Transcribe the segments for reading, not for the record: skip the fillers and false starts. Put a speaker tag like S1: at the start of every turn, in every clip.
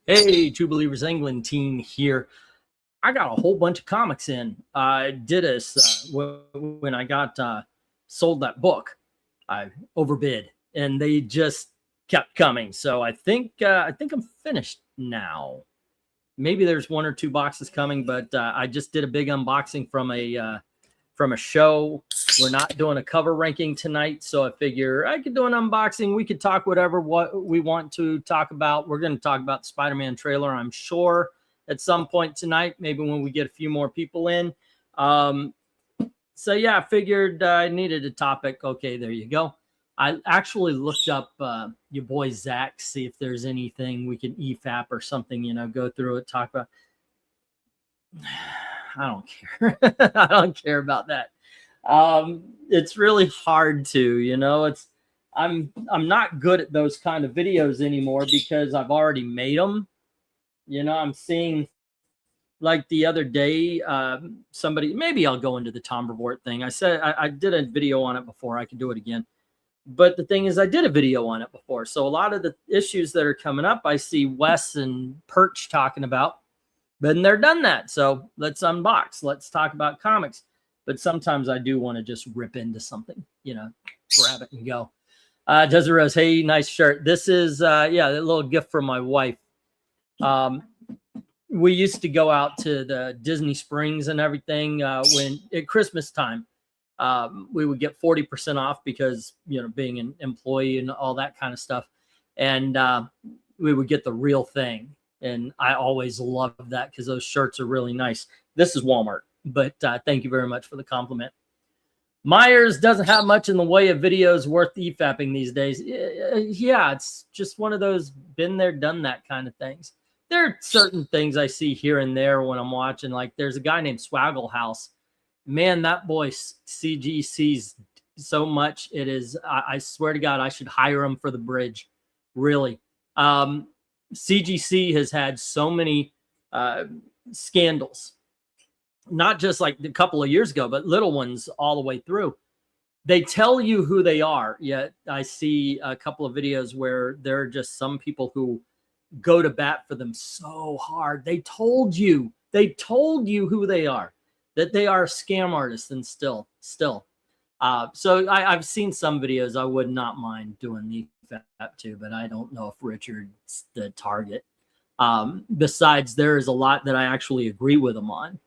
S1: Hey, True Believers, Englentine here. I got a whole bunch of comics in. I did this when I got sold that book. I overbid, and they just kept coming. So I think I'm finished now. Maybe there's one or two boxes coming, but I just did a big unboxing from a show. We're not doing a cover ranking tonight, so I figure I could do an unboxing. We could talk whatever what we want to talk about. We're going to talk about the Spider-Man trailer, I'm sure, at some point tonight, maybe when we get a few more people in. So yeah, I figured I needed a topic. Okay, there you go. I actually looked up your boy Zach, see if there's anything we can EFAP or something, go through it, talk about. I don't care. I don't care about that. It's really hard to, it's I'm not good at those kind of videos anymore because I've already made them. I'm seeing, like, the other day, somebody, maybe I'll go into the Tom Brevoort thing. I said I did a video on it before. I could do it again. But the thing is, I did a video on it before. So a lot of the issues that are coming up, I see Wes and Perch talking about. Been there, done that. So let's unbox. Let's talk about comics. But sometimes I do want to just rip into something, grab it and go. Desiree Rose, hey, nice shirt. This is, a little gift from my wife. We used to go out to the Disney Springs and everything when at Christmas time. We would get 40% off because, being an employee and all that kind of stuff. And we would get the real thing. And I always loved that because those shirts are really nice. This is Walmart, but thank you very much for the compliment. Myers doesn't have much in the way of videos worth EFAPing these days. Yeah, it's just one of those been there, done that kind of things. There are certain things I see here and there when I'm watching. Like there's a guy named Swaggle House. Man, that boy CGC's so much. It is, I swear to God, I should hire him for the bridge. Really. CGC has had so many scandals, not just like a couple of years ago, but little ones all the way through. They tell you who they are, yet I see a couple of videos where there are just some people who go to bat for them so hard. They told you who they are, that they are a scam artist, and still. So I've seen some videos I would not mind doing the EFAP to, but I don't know if Richard's the target. Besides, there is a lot that I actually agree with him on.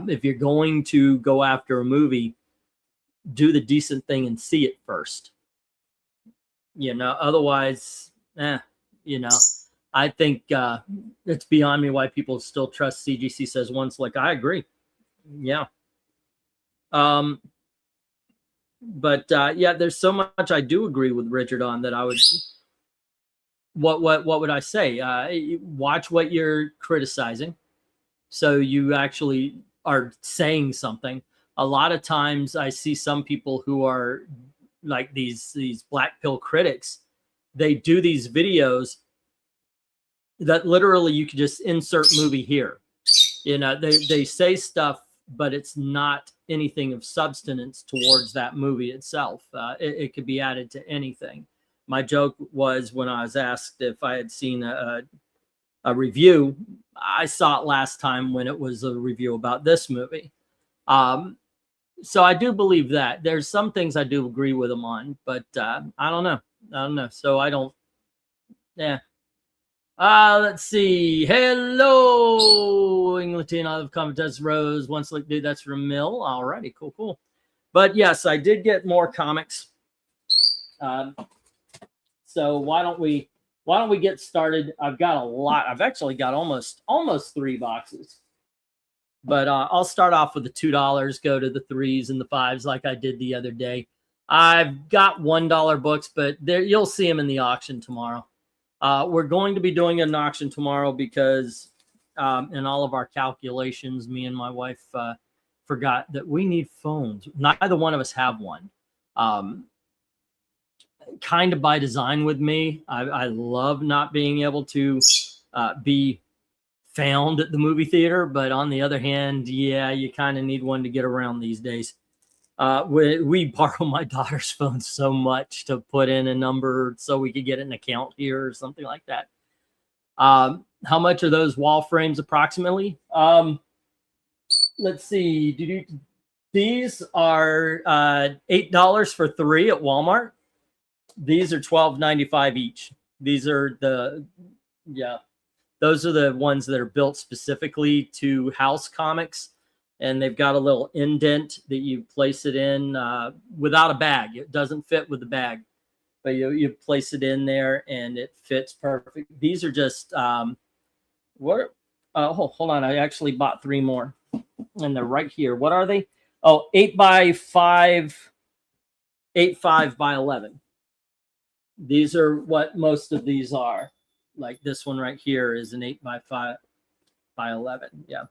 S1: If you're going to go after a movie, do the decent thing and see it first. Otherwise, I think it's beyond me why people still trust CGC says once. Like, I agree. Yeah. But there's so much I do agree with Richard on that I would. What would I say? Watch what you're criticizing, so you actually are saying something. A lot of times, I see some people who are like these black pill critics. They do these videos that literally you could just insert movie here. They say stuff, but it's not anything of substance towards that movie itself. It could be added to anything. My joke was when I was asked if I had seen a review, I saw it last time when it was a review about this movie. So I do believe that. There's some things I do agree with them on, but I don't know. So I don't, yeah. Let's see. Hello, Englentine. I love comments. Rose. One Slick Dude. That's from Mill. Alrighty, cool. But yes, I did get more comics. So why don't we get started? I've got a lot. I've actually got almost 3 boxes. But I'll start off with the $2. Go to the 3s and the 5s like I did the other day. I've got $1 books, but there you'll see them in the auction tomorrow. We're going to be doing an auction tomorrow because in all of our calculations, me and my wife forgot that we need phones. Neither one of us have one. Kind of by design with me. I love not being able to be found at the movie theater, but on the other hand, yeah, you kind of need one to get around these days. We borrow my daughter's phone so much to put in a number so we could get an account here or something like that. How much are those wall frames approximately? Let's see. These are $8 for 3 at Walmart. These are $12.95 each. These are those are the ones that are built specifically to house comics, and they've got a little indent that you place it in without a bag. It doesn't fit with the bag, but you place it in there and it fits perfect. These are just hold on. I actually bought 3 more, and they're right here. What are they? Oh, 8 by 5, 8.5 by 11. These are what most of these are. Like this one right here is an 8 by 5 by 11. Yeah.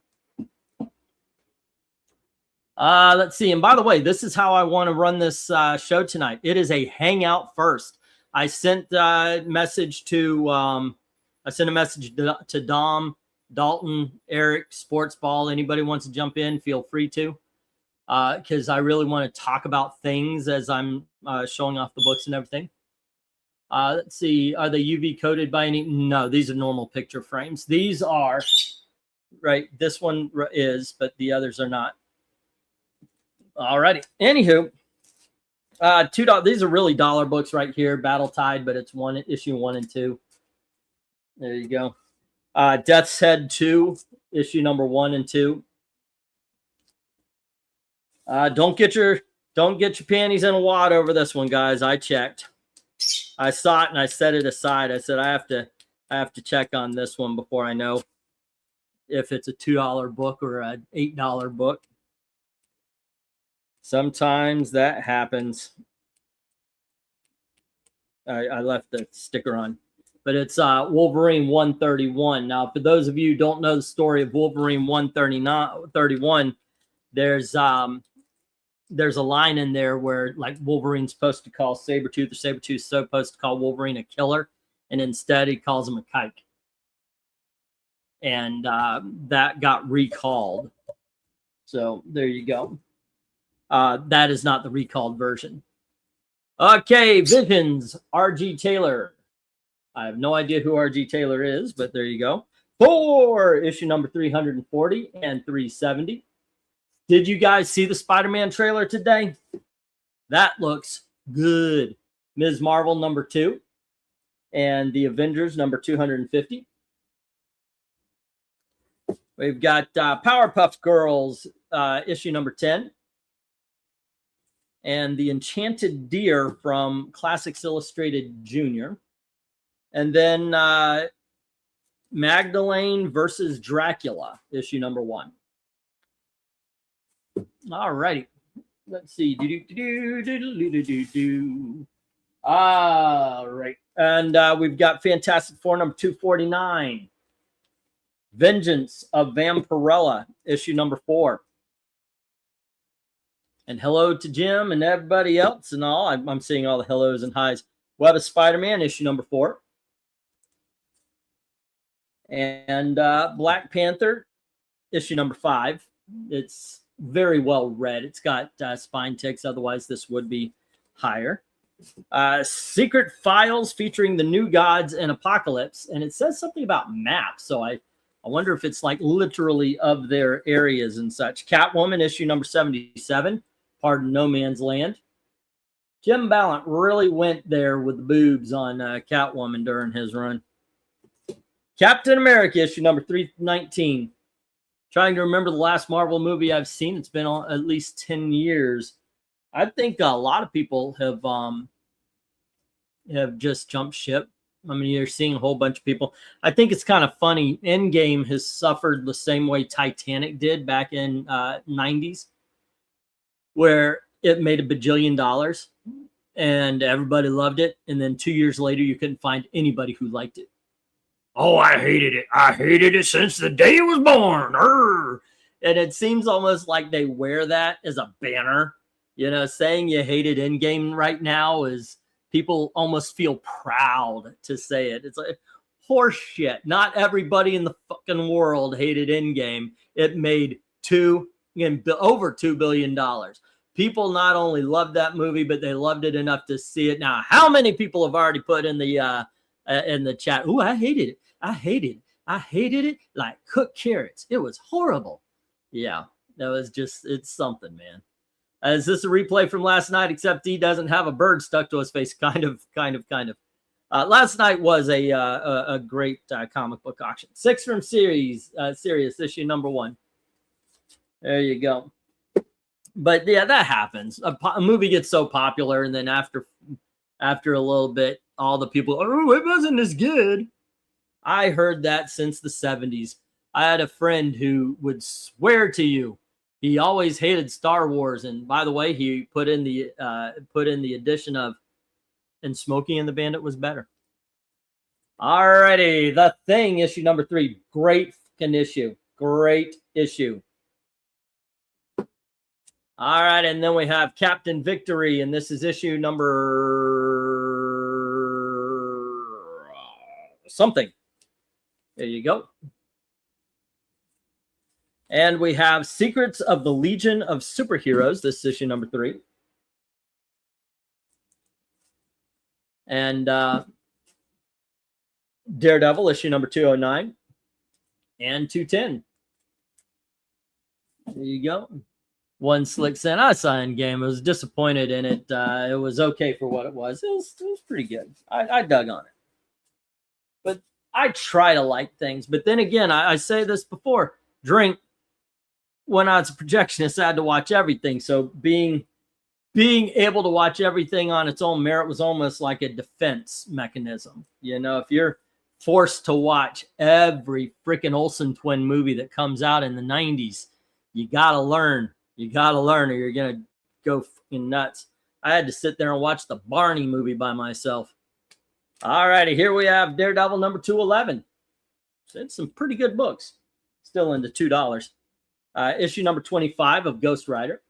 S1: Let's see. And by the way, this is how I want to run this show tonight. It is a hangout first. I sent a message to Dom, Dalton, Eric, Sports Ball. Anybody wants to jump in, feel free to, because I really want to talk about things as I'm showing off the books and everything. Let's see. Are they UV coated by any? No, these are normal picture frames. These are, right. This one is, but the others are not. Alrighty. Anywho, $2. These are really dollar books right here. Battle Tide, but it's issue 1 and 2. There you go. Death's Head 2, issue number 1 and 2. Don't get your panties in a wad over this one, guys. I checked. I saw it and I set it aside. I said I have to check on this one before I know if it's a $2 book or an $8 book. Sometimes that happens. I left the sticker on, but it's Wolverine 131. Now, for those of you who don't know the story of Wolverine 131, there's a line in there where like Wolverine's supposed to call Sabretooth, or Sabretooth's supposed to call Wolverine a killer, and instead he calls him a kike. And that got recalled. So there you go. That is not the recalled version. Okay, Visions, R.G. Taylor. I have no idea who R.G. Taylor is, but there you go. 4, issue number 340 and 370. Did you guys see the Spider-Man trailer today? That looks good. Ms. Marvel number 2 and the Avengers number 250. We've got Powerpuff Girls issue number 10 and the Enchanted Deer from Classics Illustrated Junior. And then Magdalene versus Dracula issue number 1. All righty. Let's see. All right. And we've got Fantastic Four number 249. Vengeance of Vampirella, issue number 4. And hello to Jim and everybody else and all. I'm seeing all the hellos and highs. Web of Spider-Man, issue number 4. And Black Panther, issue number 5. It's very well read. It's got spine ticks. Otherwise, this would be higher. Secret Files featuring the New Gods and Apocalypse. And it says something about maps. So I wonder if it's like literally of their areas and such. Catwoman, issue number 77. Pardon No Man's Land. Jim Ballant really went there with the boobs on Catwoman during his run. Captain America, issue number 319. Trying to remember the last Marvel movie I've seen. It's been at least 10 years. I think a lot of people have just jumped ship. I mean, you're seeing a whole bunch of people. I think it's kind of funny. Endgame has suffered the same way Titanic did back in 90s, where it made $1 bajillion and everybody loved it. And then 2 years later, you couldn't find anybody who liked it. Oh, I hated it. I hated it since the day it was born. Arr! And it seems almost like they wear that as a banner. You know, saying you hated Endgame right now is people almost feel proud to say it. It's like horse shit. Not everybody in the fucking world hated Endgame. It made over $2 billion. People not only loved that movie, but they loved it enough to see it. Now, how many people have already put in the in the chat. Ooh, I hated it. I hated it like cooked carrots. It was horrible. Yeah, that was just, it's something, man. Is this a replay from last night, except he doesn't have a bird stuck to his face? Kind of. Last night was a great comic book auction. 6 from Sirius, issue number 1. There you go. But yeah, that happens. A movie gets so popular, and then after a little bit, all the people, oh, it wasn't as good. I heard that since the 70s. I had a friend who would swear to you he always hated Star Wars, and by the way, he put in the addition of, and Smokey and the Bandit was better. Alrighty, The Thing, issue number 3. Great fucking issue. Great issue. All right, and then we have Captain Victory, and this is issue number something. There you go. And we have Secrets of the Legion of Superheroes. This is issue number 3. And Daredevil, issue number 209 and 210. There you go. One Slick Sin. I saw Endgame. I was disappointed in it. It was okay for what it was. It was pretty good. I dug on it. But I try to like things. But then again, I say this before. When I was a projectionist, I had to watch everything. So being able to watch everything on its own merit was almost like a defense mechanism. You know, if you're forced to watch every freaking Olsen twin movie that comes out in the 90s, you got to learn. You got to learn or you're going to go fucking nuts. I had to sit there and watch the Barney movie by myself. All righty, here we have Daredevil number 211. It's some pretty good books. Still into $2. Issue number 25 of Ghost Rider.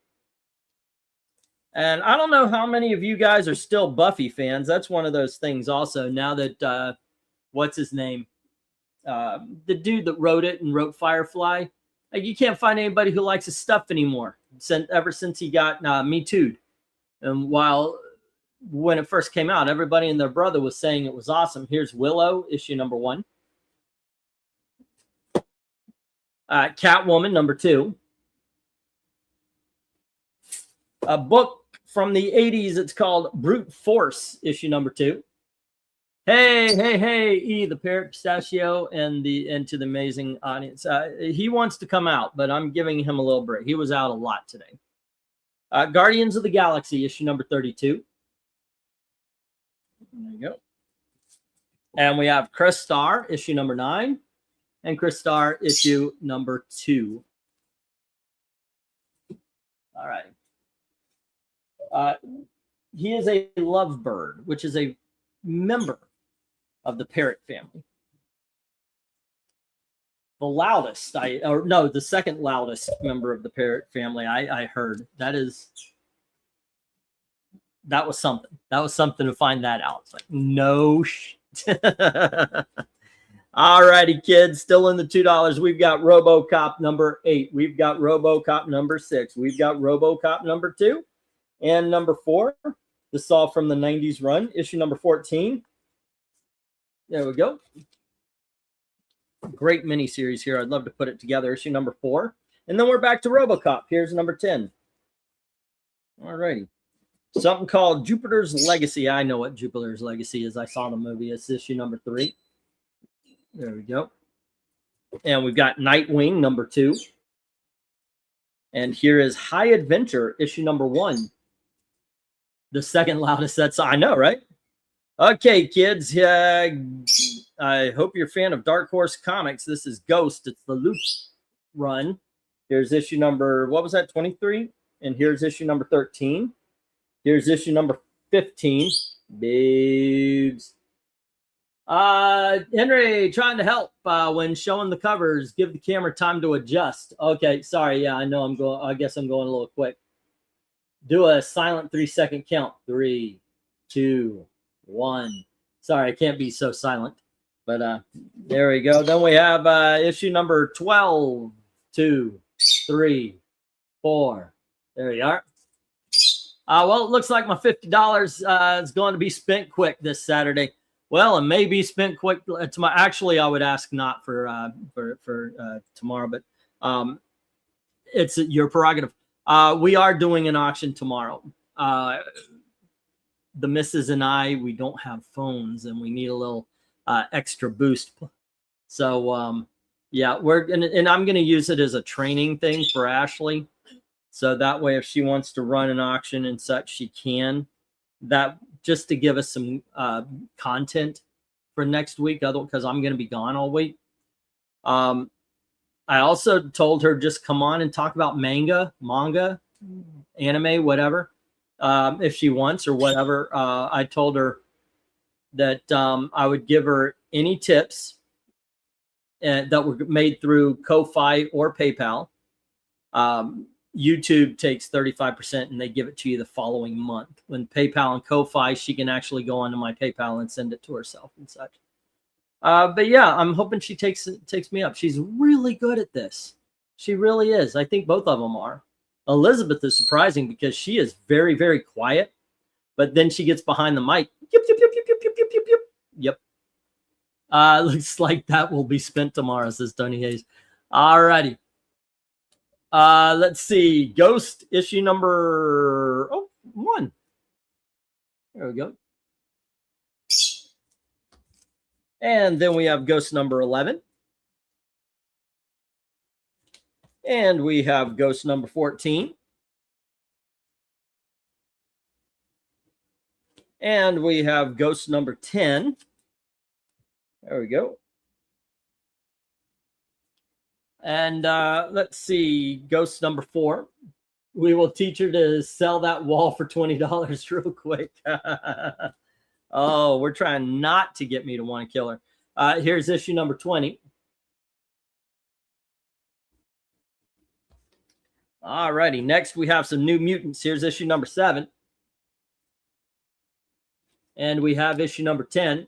S1: And I don't know how many of you guys are still Buffy fans. That's one of those things also. Now that, what's his name? The dude that wrote it and wrote Firefly. Like, you can't find anybody who likes his stuff anymore. Ever since he got Me Too'd. And when it first came out, everybody and their brother was saying it was awesome. Here's Willow, issue number 1. Catwoman, number 2. A book from the 80s. It's called Brute Force, issue number 2. Hey, E, the Parrot Pistachio, and to the amazing audience. He wants to come out, but I'm giving him a little break. He was out a lot today. Guardians of the Galaxy, issue number 32. There you go. And we have Chris Starr, issue number 9. And Chris Starr, issue number 2. All right. He is a lovebird, which is a member of the parrot family. The loudest, the second loudest member of the parrot family I heard. That was something. That was something to find that out. It's like, no shit. All righty, kids, still in the $2. We've got RoboCop number 8. We've got RoboCop number 6. We've got RoboCop number 2 and number 4. This is all from the 90s run, issue number 14. There we go. Great miniseries here. I'd love to put it together. Issue number 4. And then we're back to RoboCop. Here's number 10. All righty. Something called Jupiter's Legacy. I know what Jupiter's Legacy is. I saw the movie. It's issue number 3. There we go. And we've got Nightwing, number 2. And here is High Adventure, issue number 1. The second loudest. That's, I know, right? Okay, kids. I hope you're a fan of Dark Horse Comics. This is Ghost. It's the Loop run. Here's issue number, what was that, 23? And here's issue number 13. Here's issue number 15. Babes. Henry, trying to help when showing the covers. Give the camera time to adjust. Okay, sorry. Yeah, I know I guess I'm going a little quick. Do a silent 3-second count. 3, 2, 1. Sorry, I can't be so silent. But there we go. Then we have issue number 12, 2, 3, 4. There you are. Well, it looks like my $50 is going to be spent quick this Saturday. Well, it may be spent quick tomorrow. Actually, I would ask not for tomorrow, but it's your prerogative. We are doing an auction tomorrow. The missus and I, we don't have phones, and we need a little extra boost. So yeah, and I'm gonna use it as a training thing for Ashley. So that way, if she wants to run an auction and such, she can. That just to give us some content for next week, because I'm going to be gone all week. I also told her just come on and talk about manga, anime, whatever, if she wants or whatever. I told her that I would give her any tips that were made through Ko-Fi or PayPal. YouTube takes 35% and they give it to you the following month. When PayPal and Ko-Fi, she can actually go onto my PayPal and send it to herself and such. But yeah, I'm hoping she takes me up. She's really good at this. She really is. I think both of them are. Elizabeth is surprising because she is very, very quiet, but then she gets behind the mic. Yep, yep, yep, yep, yep, yep, yep, yep, yep. Looks like that will be spent tomorrow, says Tony Hayes. All righty. Let's see. Ghost issue number 1. There we go. And then we have Ghost number 11. And we have Ghost number 14. And we have Ghost number 10. There we go. And let's see, Ghost number 4. We will teach her to sell that wall for $20 real quick. Oh, we're trying not to get me to want to kill her. Here's issue number 20. All righty, next we have some New Mutants. Here's issue number 7. And we have issue number 10.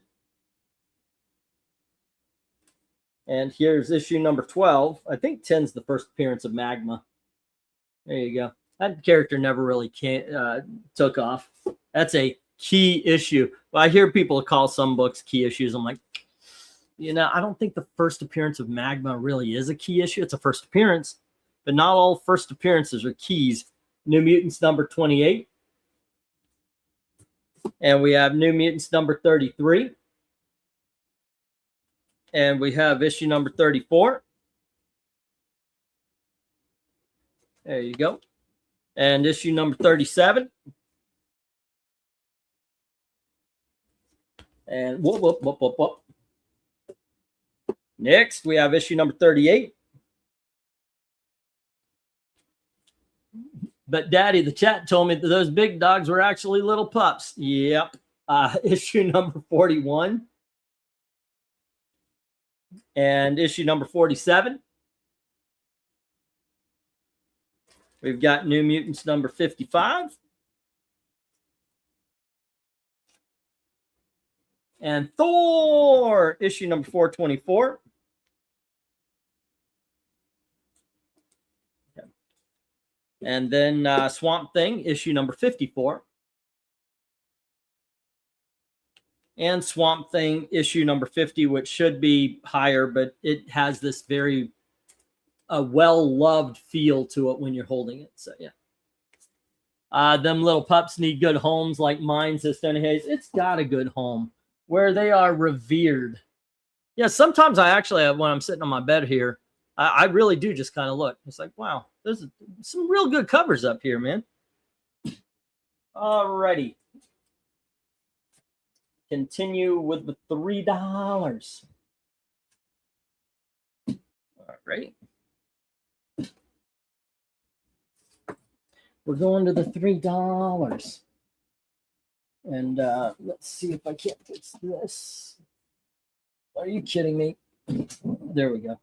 S1: And here's issue number 12. I think 10's the first appearance of Magma. There you go. That character never really took off. That's a key issue. Well, I hear people call some books key issues. I'm like, I don't think the first appearance of Magma really is a key issue. It's a first appearance, but not all first appearances are keys. New Mutants number 28. And we have New Mutants number 33. And we have issue number 34. There you go. And issue number 37. And whoop, whoop, whoop, whoop, whoop. Next, we have issue number 38. But Daddy, the chat told me that those big dogs were actually little pups. Yep. Issue number 41. And issue number 47. We've got New Mutants number 55. And Thor, issue number 424. Okay. And then Swamp Thing, issue number 54. And Swamp Thing, issue number 50, which should be higher, but it has this very well-loved feel to it when you're holding it. So, yeah. Them little pups need good homes like mine, says Tony Hayes. It's got a good home where they are revered. Yeah, sometimes I actually, when I'm sitting on my bed here, I really do just kind of look. It's like, wow, there's some real good covers up here, man. All righty. Continue with the $3. All right. We're going to the $3. And let's see if I can't fix this. Are you kidding me? There we go.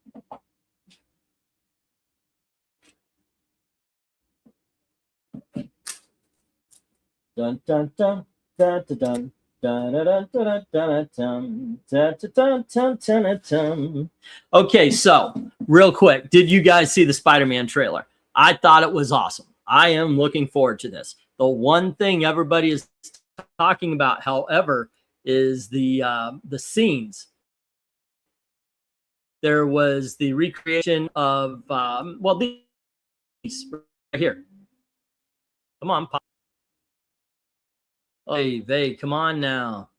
S1: Dun dun dun dun dun dun. Okay, so real quick, did you guys see the Spider-Man trailer? I thought it was awesome. I am looking forward to this. The one thing everybody is talking about, however, is the scenes. There was the recreation of well, these right here. Come on, Pop. Hey, Vay, come on now.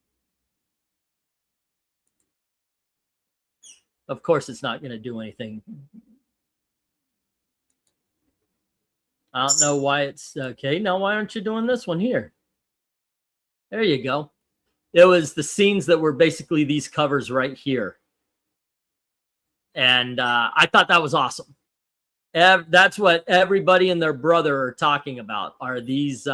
S1: Of course, it's not going to do anything. I don't know why it's okay. Now, why aren't you doing this one here? There you go. It was the scenes that were basically these covers right here. And I thought that was awesome. That's what everybody and their brother are talking about. Are these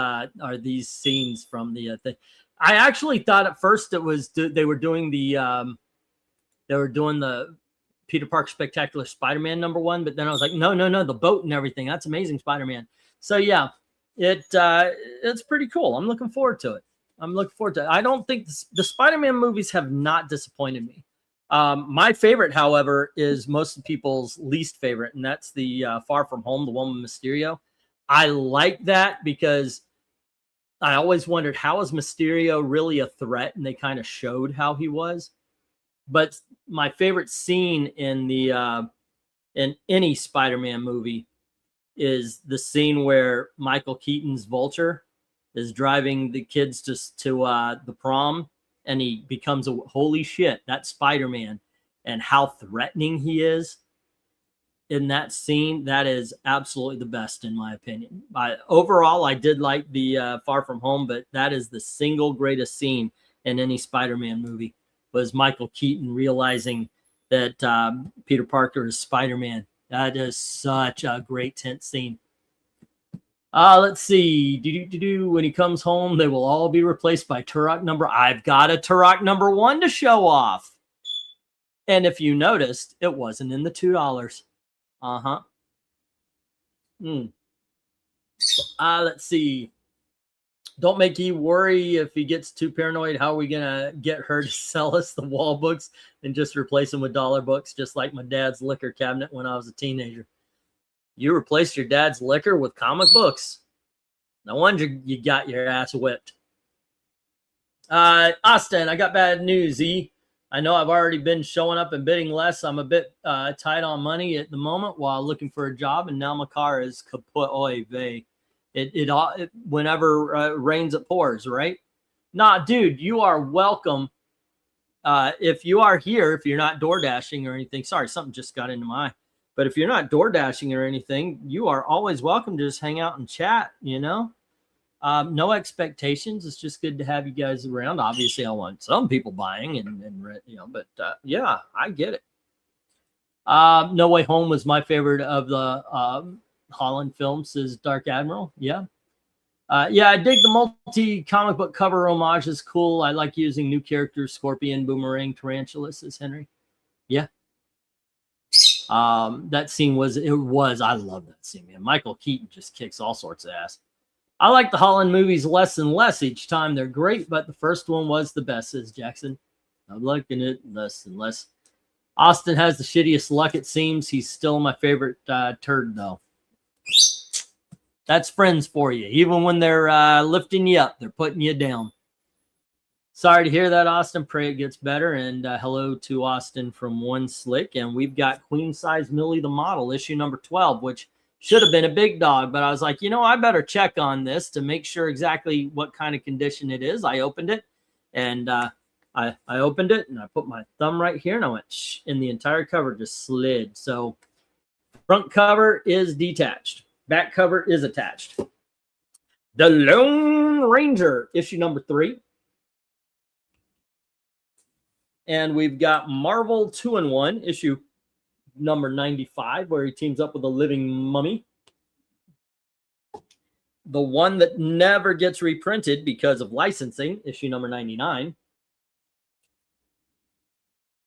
S1: scenes from the thing? I actually thought at first it was they were doing the Peter Parker Spectacular Spider-Man #1, but then I was like, no, the boat and everything. That's Amazing Spider-Man. So yeah, it's pretty cool. I'm looking forward to it. I don't think the Spider-Man movies have not disappointed me. My favorite, however, is most people's least favorite, and that's the Far From Home, the one with Mysterio. I like that because I always wondered, how is Mysterio really a threat? And they kind of showed how he was. But my favorite scene in in any Spider-Man movie is the scene where Michael Keaton's Vulture is driving the kids to the prom, and he becomes a holy shit, that's Spider-Man, and how threatening he is in that scene. That is absolutely the best, in my opinion. Overall, I did like the Far From Home, but that is the single greatest scene in any Spider-Man movie, was Michael Keaton realizing that Peter Parker is Spider-Man. That is such a great tense scene. Let's see. When he comes home, they will all be replaced by Turok number. I've got a Turok #1 to show off. And if you noticed, it wasn't in the $2. Let's see. Don't make you worry if he gets too paranoid. How are we gonna get her to sell us the wall books and just replace them with dollar books, just like my dad's liquor cabinet when I was a teenager? You replaced your dad's liquor with comic books. No wonder you got your ass whipped. Austin, I got bad news, E. I know I've already been showing up and bidding less. I'm a bit tight on money at the moment while looking for a job, and now my car is kaput. Oy vey. It whenever rains, it pours, right? Nah, dude, you are welcome. If you are here, if you're not door dashing or anything, sorry, something just got into my eye. But if you're not door dashing or anything, you are always welcome to just hang out and chat, you know? No expectations. It's just good to have you guys around. Obviously, I want some people buying and you know, but yeah, I get it. No Way Home was my favorite of the Holland films, says Dark Admiral. Yeah. Yeah, I dig the multi-comic book cover homage is cool. I like using new characters, Scorpion, Boomerang, Tarantula, says Henry. Yeah. That scene I love that scene, man. Michael Keaton just kicks all sorts of ass. I like the Holland movies less and less each time. They're great, but the first one was the best, says Jackson. I'm liking it less and less. Austin has the shittiest luck, it seems. He's still my favorite turd, though. That's friends for you. Even when they're lifting you up, they're putting you down. Sorry to hear that, Austin. Pray it gets better. And hello to Austin from One Slick. And we've got Queen Size Millie the Model, issue number 12, which should have been a big dog. But I was like, I better check on this to make sure exactly what kind of condition it is. I opened it, and I opened it, and I put my thumb right here, and I went, shh, and the entire cover just slid. So front cover is detached. Back cover is attached. The Lone Ranger, issue number 3. And we've got Marvel 2-in-1, issue number 95, where he teams up with a living mummy. The one that never gets reprinted because of licensing, issue number 99.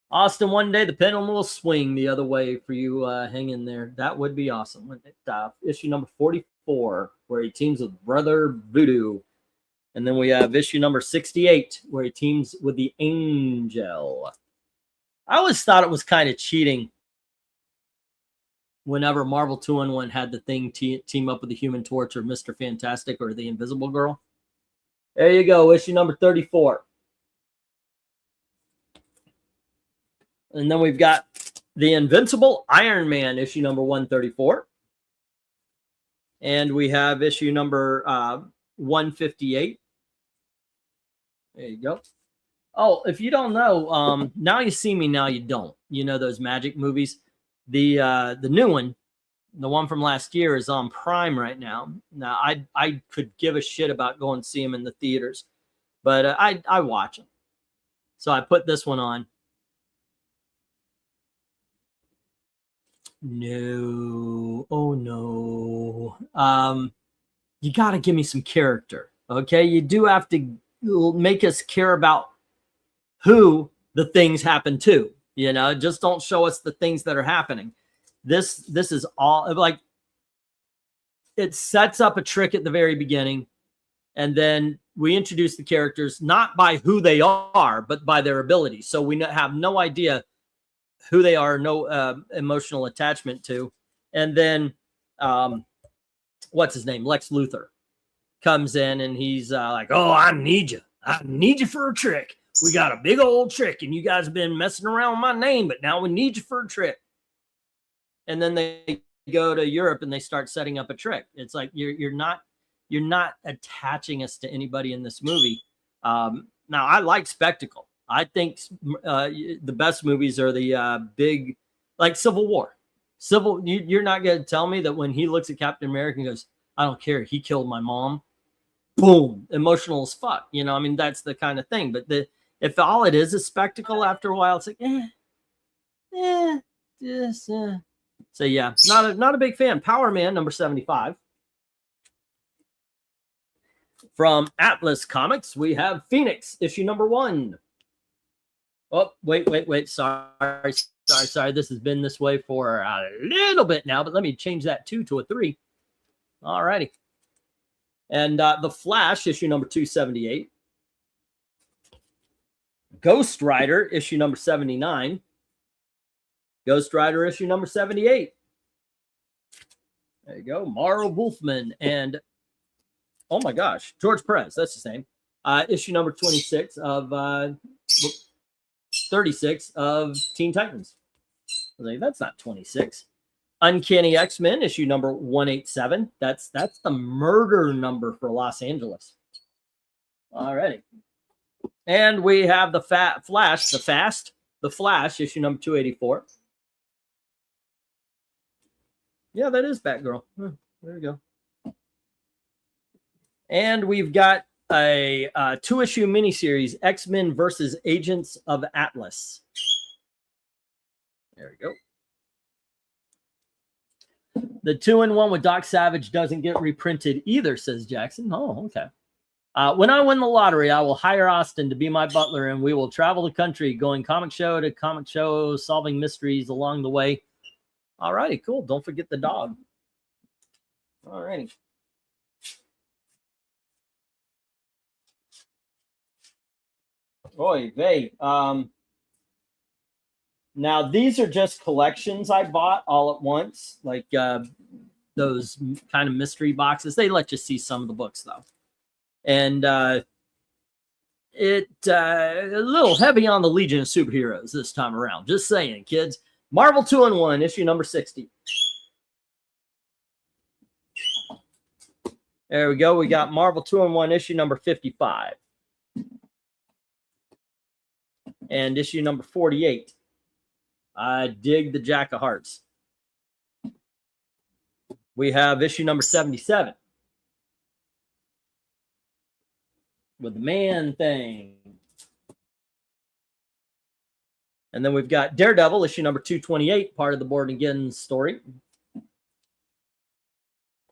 S1: Austin, one day the pendulum will swing the other way for you. Hang in there. That would be awesome. Issue number 44, where he teams with Brother Voodoo. And then we have issue number 68, where he teams with the Angel. I always thought it was kind of cheating whenever Marvel 2-in-1 had the Thing team up with the Human Torch or Mr. Fantastic or the Invisible Girl. There you go, issue number 34. And then we've got the Invincible Iron Man, issue number 134. And we have issue number 158. There you go. Oh, if you don't know, Now You See Me, Now You Don't. You know those magic movies? The new one, the one from last year, is on Prime right now. Now, I could give a shit about going to see them in the theaters, but I watch them. So I put this one on. No. Oh, no. You got to give me some character, okay? You do have to make us care about who the things happen to. You know, just don't show us the things that are happening. This is all like, it sets up a trick at the very beginning, and then we introduce the characters not by who they are, but by their abilities. So we have no idea who they are, no emotional attachment to. And then what's his name? Lex Luthor comes in, and he's like, "Oh, I need you for a trick. We got a big old trick, and you guys have been messing around with my name, but now we need you for a trick." And then they go to Europe and they start setting up a trick. It's like you're not attaching us to anybody in this movie. Now, I like spectacle. I think the best movies are the big, like Civil War. You're not going to tell me that when he looks at Captain America and goes, "I don't care, he killed my mom." Boom, emotional as fuck. You know, I mean, that's the kind of thing. But if all it is spectacle, after a while, it's like, So yeah, not a big fan. Power Man number 75. From Atlas Comics, we have Phoenix issue number 1. Oh, wait. Sorry. This has been this way for a little bit now, but let me change that 2 to a 3. All righty. And The Flash, issue number 278. Ghost Rider, issue number 79. Ghost Rider, issue number 78. There you go. Mara Wolfman and, oh my gosh, George Perez, that's his name. Issue number 26 of 36 of Teen Titans. I was like, that's not 26. Uncanny X-Men, issue number 187. That's the murder number for Los Angeles. All righty. And we have the Flash, issue number 284. Yeah, that is Batgirl. There you go. And we've got a 2-issue miniseries, X-Men versus Agents of Atlas. There we go. The 2-in-1 with Doc Savage doesn't get reprinted either, says Jackson. Oh, okay. When I win the lottery, I will hire Austin to be my butler, and we will travel the country, going comic show to comic show, solving mysteries along the way. All righty, cool. Don't forget the dog. All righty. Oy vey. Now, these are just collections I bought all at once, like those kind of mystery boxes. They let you see some of the books, though. And it a little heavy on the Legion of Superheroes this time around. Just saying, kids. Marvel 2-in-1, issue number 60. There we go. We got Marvel 2-in-1, issue number 55. And issue number 48. I dig the Jack of Hearts. We have issue number 77. With the Man-Thing. And then we've got Daredevil, issue number 228, part of the Born Again story.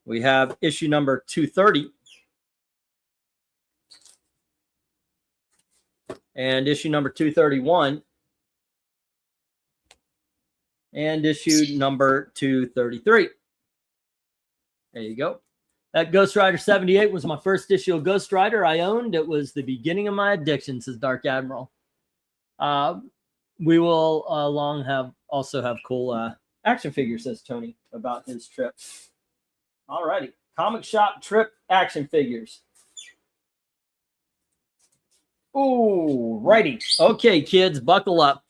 S1: We have issue number 230. And issue number 231. And issue number 233. There you go. That Ghost Rider 78 was my first issue of Ghost Rider I owned. It was the beginning of my addiction, says Dark Admiral. We will also have cool action figures, says Tony, about his trip. All righty. Comic shop trip action figures. Ooh, righty. Okay, kids, buckle up.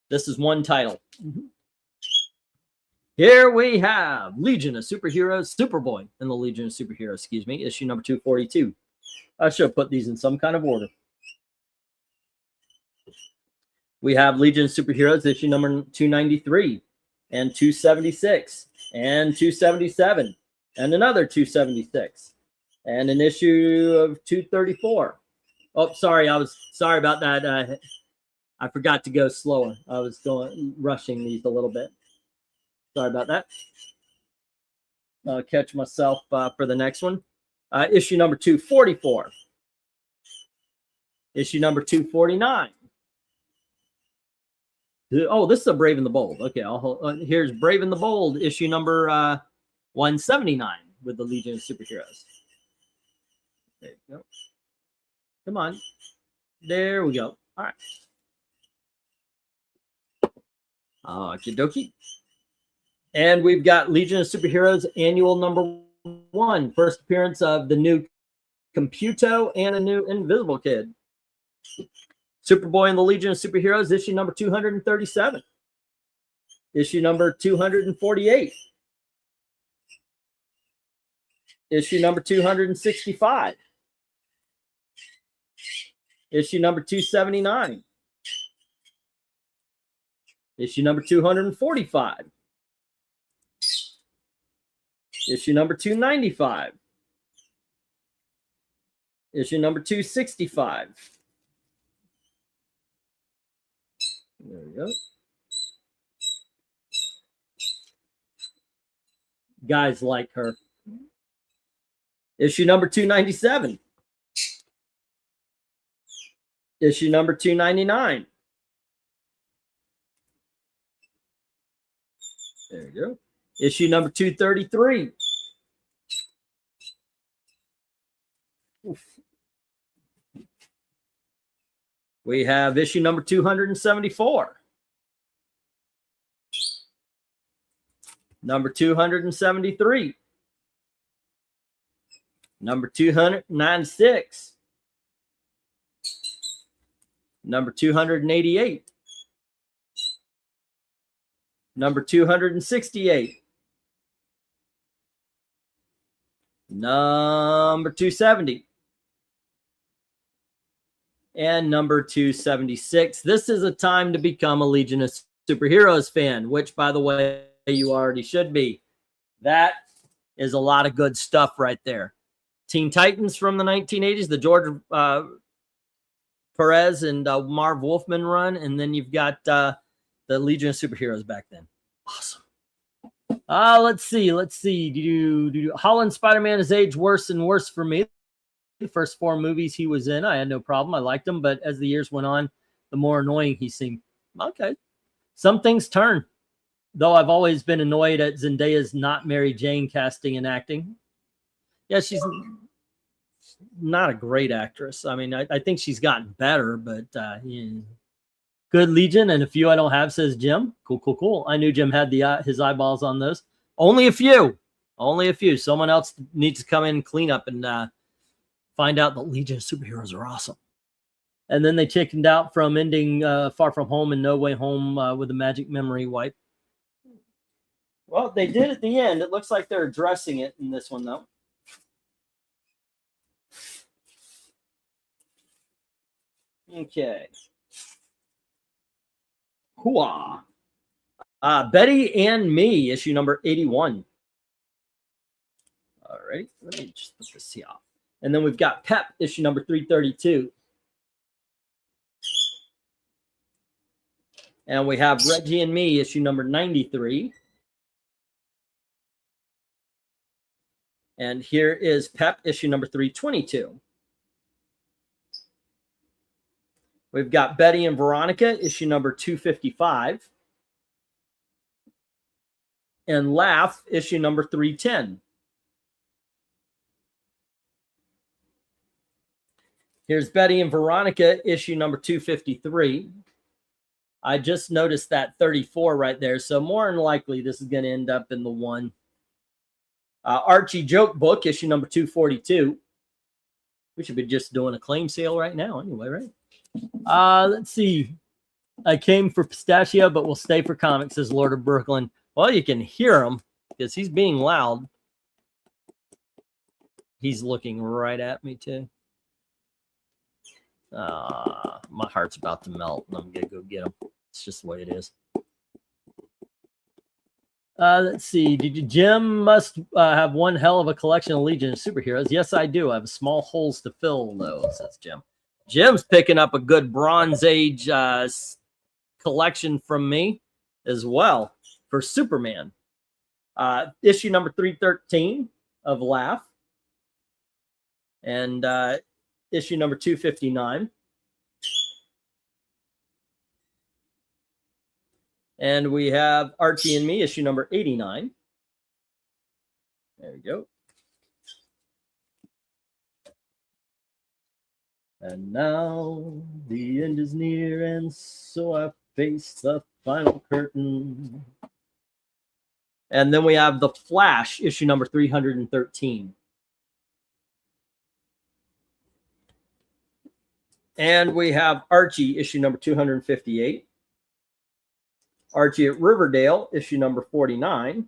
S1: This is one title. Here we have Legion of Superheroes, Superboy and the Legion of Superheroes, excuse me, issue number 242. I should have put these in some kind of order. We have Legion of Superheroes, issue number 293 and 276 and 277 and another 276 and an issue of 234. Oh, sorry, sorry about that. I forgot to go slower. I was rushing these a little bit. Sorry about that. I'll catch myself for the next one. Issue number 244. Issue number 249. Oh, this is a Brave and the Bold. Okay, here's Brave and the Bold, issue number 179 with the Legion of Superheroes. There you go. Come on. There we go. All right. Okie dokie. And we've got Legion of Superheroes annual number 1. First appearance of the new Computo and a new Invisible Kid. Superboy and the Legion of Superheroes, issue number 237. Issue number 248. Issue number 265. Issue number 279. Issue number 245. Issue number 295. Issue number 265. There we go. Guys like her. Issue number 297. Issue number 299. There you go. Issue number 233. Oof. We have issue number 274. Number 273. Number 296. Number 288. Number 268. Number 270. And number 276. This is a time to become a Legion of Superheroes fan, which, by the way, you already should be. That is a lot of good stuff right there. Teen Titans from the 1980s, the George Perez and Marv Wolfman run, and then you've got the Legion of Superheroes back then. Awesome. Let's see. Holland Spider-Man has aged worse and worse for me. The first 4 movies he was in, I had no problem. I liked him, but as the years went on, the more annoying he seemed. Okay. Some things turn. Though I've always been annoyed at Zendaya's not Mary Jane casting and acting. Yeah, she's not a great actress. I mean, I think she's gotten better, but yeah. Good Legion, and a few I don't have, says Jim. Cool. I knew Jim had his eyeballs on those. Only a few. Someone else needs to come in and clean up and find out that Legion of Superheroes are awesome. And then they chickened out from ending Far From Home and No Way Home with a magic memory wipe. Well, they did at the end. It looks like they're addressing it in this one, though. Okay. Hooah. Betty and Me, issue number 81. All right. Let me just put this here. And then we've got Pep, issue number 332. And we have Reggie and Me, issue number 93. And here is Pep, issue number 322. We've got Betty and Veronica, issue number 255. And Laugh, issue number 310. Here's Betty and Veronica, issue number 253. I just noticed that 34 right there. So more than likely, this is going to end up in the one. Archie Joke Book, issue number 242. We should be just doing a claim sale right now anyway, right? Let's see. I came for pistachio, but will stay for comics, says Lord of Brooklyn. Well, you can hear him because he's being loud. He's looking right at me, too. My heart's about to melt, and I'm going to go get him. It's just the way it is. Let's see. Jim must have one hell of a collection of Legion of Superheroes. Yes, I do. I have small holes to fill, though, says Jim. Jim's picking up a good Bronze Age collection from me as well for Superman. Issue number 313 of Laugh. And issue number 259. And we have Archie and Me, issue number 89. There we go. And now the end is near, and so I face the final curtain. And then we have The Flash, issue number 313. And we have Archie, issue number 258. Archie at Riverdale, issue number 49.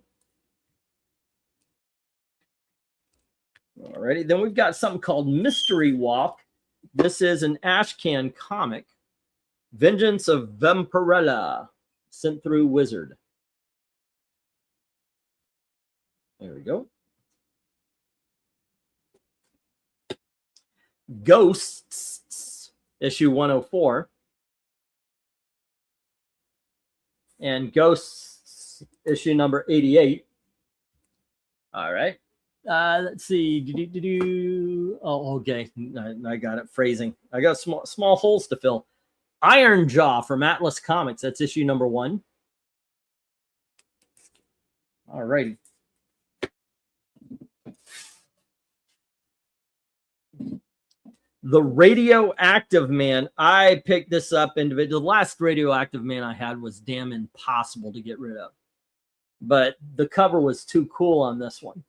S1: Alrighty, then we've got something called Mystery Walk. This is an Ashcan comic. Vengeance of Vampirella, sent through Wizard. There we go. Ghosts, issue 104. And Ghosts, issue number 88. All right. Let's see. Oh, okay. I got it. Phrasing. I got small holes to fill. Iron Jaw from Atlas Comics. That's issue number 1. All righty. The Radioactive Man. I picked this up individually. The last Radioactive Man I had was damn impossible to get rid of. But the cover was too cool on this one.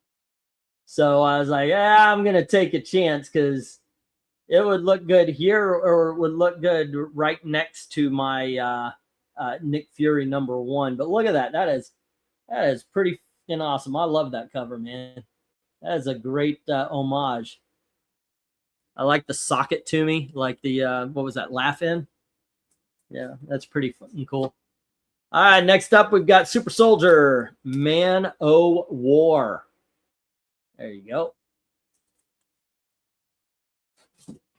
S1: So I was like, yeah, I'm going to take a chance because it would look good here or it would look good right next to my Nick Fury number 1. But look at that. That is pretty awesome. I love that cover, man. That is a great homage. I like the socket to me, like the, what was that, Laugh In? Yeah, that's pretty fucking cool. All right, next up, we've got Super Soldier, Man O' War. There you go.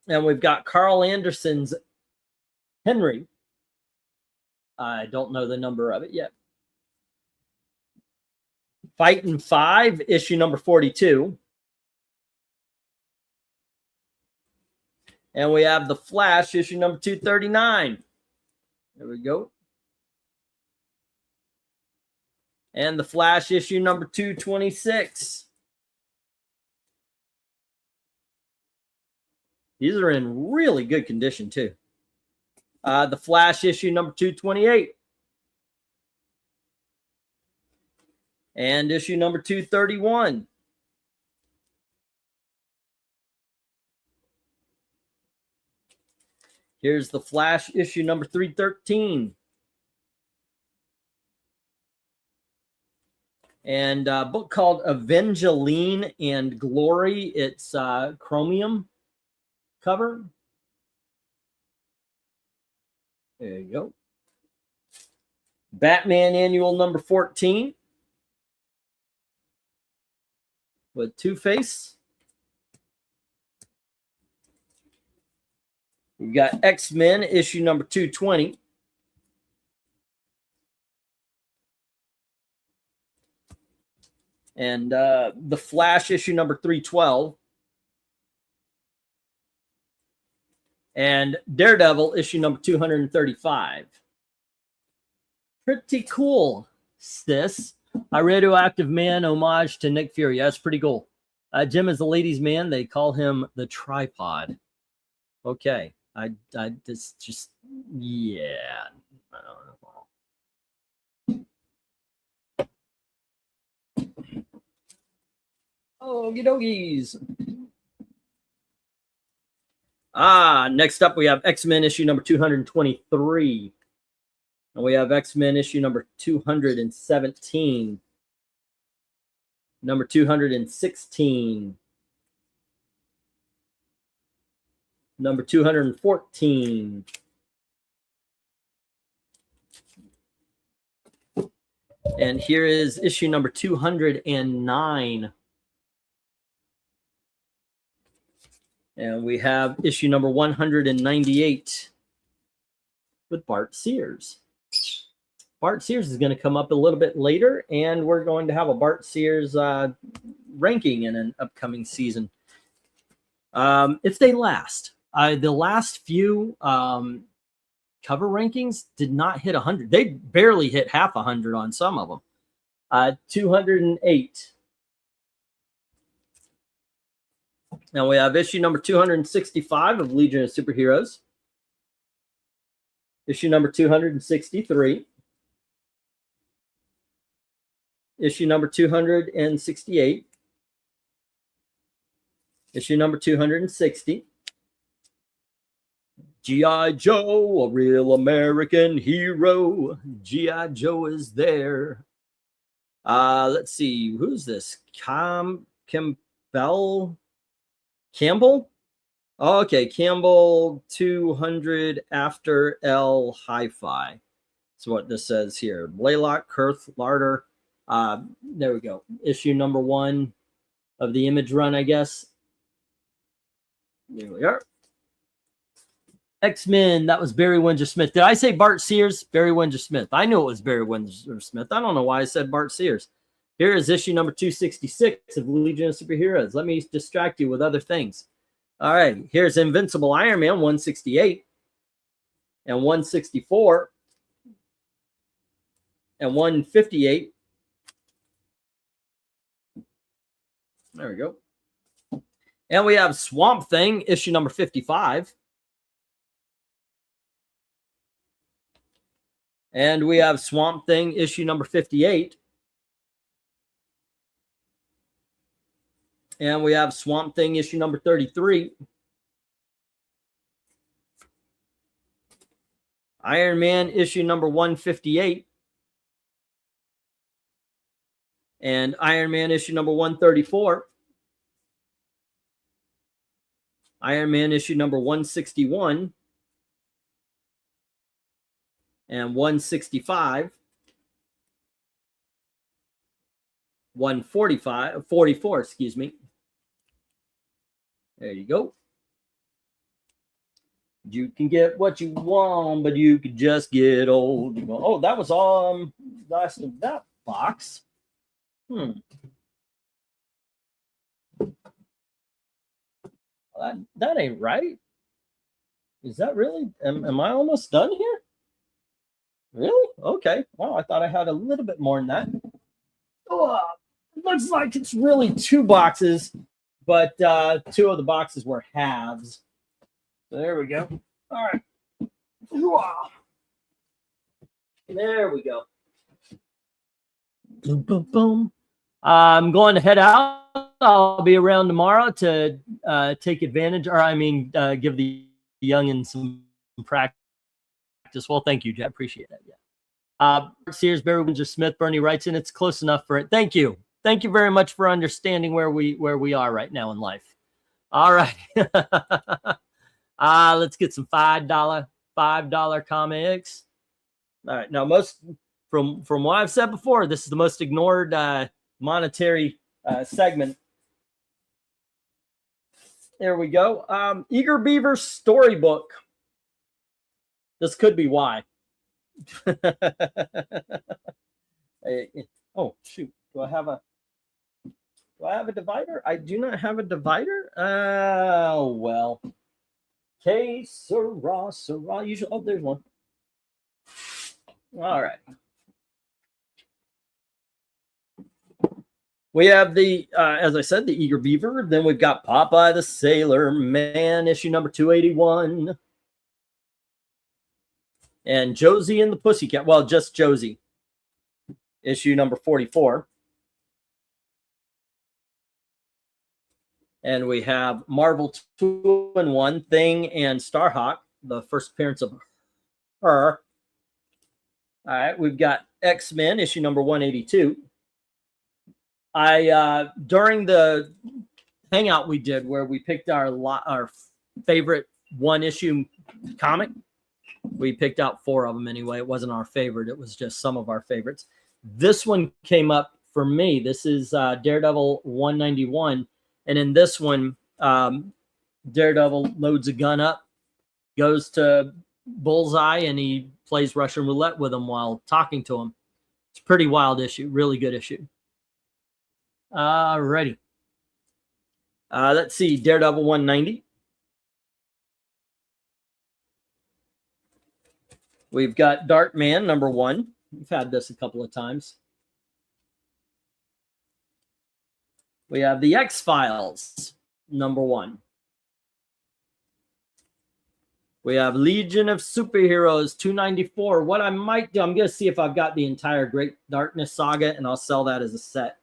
S1: And we've got Carl Anderson's Henry. I don't know the number of it yet. Fightin' 5, issue number 42. And we have The Flash, issue number 239. There we go. And The Flash, issue number 226. These are in really good condition, too. The Flash, issue number 228. And issue number 231. Here's The Flash, issue number 313. And a book called Evangeline and Glory. It's chromium cover. There you go. Batman Annual number 14. With Two-Face. We've got X-Men issue number 220. And The Flash issue number 312. And Daredevil issue number 235. Pretty cool, sis. A Radioactive Man homage to Nick Fury. That's pretty cool. Jim is the ladies' man. They call him the tripod. Okay. Just yeah. I don't know. Okie dokies. Next up we have X-Men issue number 223. And we have X-Men issue number 217, number 216, number 214, and here is issue number 209. And we have issue number 198 with Bart Sears. Bart Sears is going to come up a little bit later, and we're going to have a Bart Sears ranking in an upcoming season. If they last. The last few cover rankings did not hit 100. They barely hit half 100 on some of them. 208. Now we have issue number 265 of Legion of Superheroes. Issue number 263. Issue number 268. Issue number 260. G.I. Joe, a real American hero. G.I. Joe is there. Let's see. Who's this? Campbell? Oh, okay. Campbell 200 after L Hi-Fi. That's what this says here. Blaylock, Kurth, Larder. There we go. Issue number 1 of the Image run, I guess. There we are. X-Men, that was Barry Windsor Smith. Did I say Bart Sears? Barry Windsor Smith. I knew it was Barry Windsor Smith. I don't know why I said Bart Sears. Here is issue number 266 of Legion of Superheroes. Let me distract you with other things. All right, here's Invincible Iron Man 168 and 164 and 158. There we go. And we have Swamp Thing, issue number 55. And we have Swamp Thing, issue number 58. And we have Swamp Thing, issue number 33. Iron Man, issue number 158. And Iron Man, issue number 134. Iron Man, issue number 161. And 165. 44, excuse me. There you go. You can get what you want, but you could just get old. You go, oh, that was all last of that box. That ain't right. Is that really? Am I almost done here? Really? Okay. Well, I thought I had a little bit more than that. Oh, it looks like it's really 2 boxes, but 2 of the boxes were halves. So there we go. All right. There we go. Boom, boom, boom. I'm going to head out. I'll be around tomorrow to take advantage, or give the youngins some practice. Well, thank you, Jeff. Appreciate that. Yeah. Sears, Barry Windsor Smith, Bernie writes in. It's close enough for it. Thank you. Thank you very much for understanding where we are right now in life. All right. Let's get some $5 comics. All right. Now, from what I've said before, this is the most ignored monetary segment. There we go. Eager Beaver storybook. This could be why. Oh, shoot. Do I have a divider? I do not have a divider. Oh, well. Okay, Sarah. Usually, oh, there's one. All right. We have as I said, the Eager Beaver. Then we've got Popeye the Sailor Man, issue number 281. And Josie and the Pussycat. Well, just Josie. Issue number 44. And we have Marvel 2-in-1, Thing and Starhawk, the first appearance of her. All right, we've got X-Men issue number 182. During the hangout we did where we picked our favorite one issue comic, we picked out 4 of them anyway. It wasn't our favorite, it was just some of our favorites. This one came up for me. This is Daredevil 191, and in this one, Daredevil loads a gun up, goes to Bullseye, and he plays Russian roulette with him while talking to him. It's a pretty wild issue, really good issue. Alrighty. Let's see, Daredevil 190. We've got Darkman number 1. We've had this a couple of times. We have the X-Files number 1. We have Legion of Superheroes 294. What I might do, I'm going to see if I've got the entire Great Darkness saga, and I'll sell that as a set.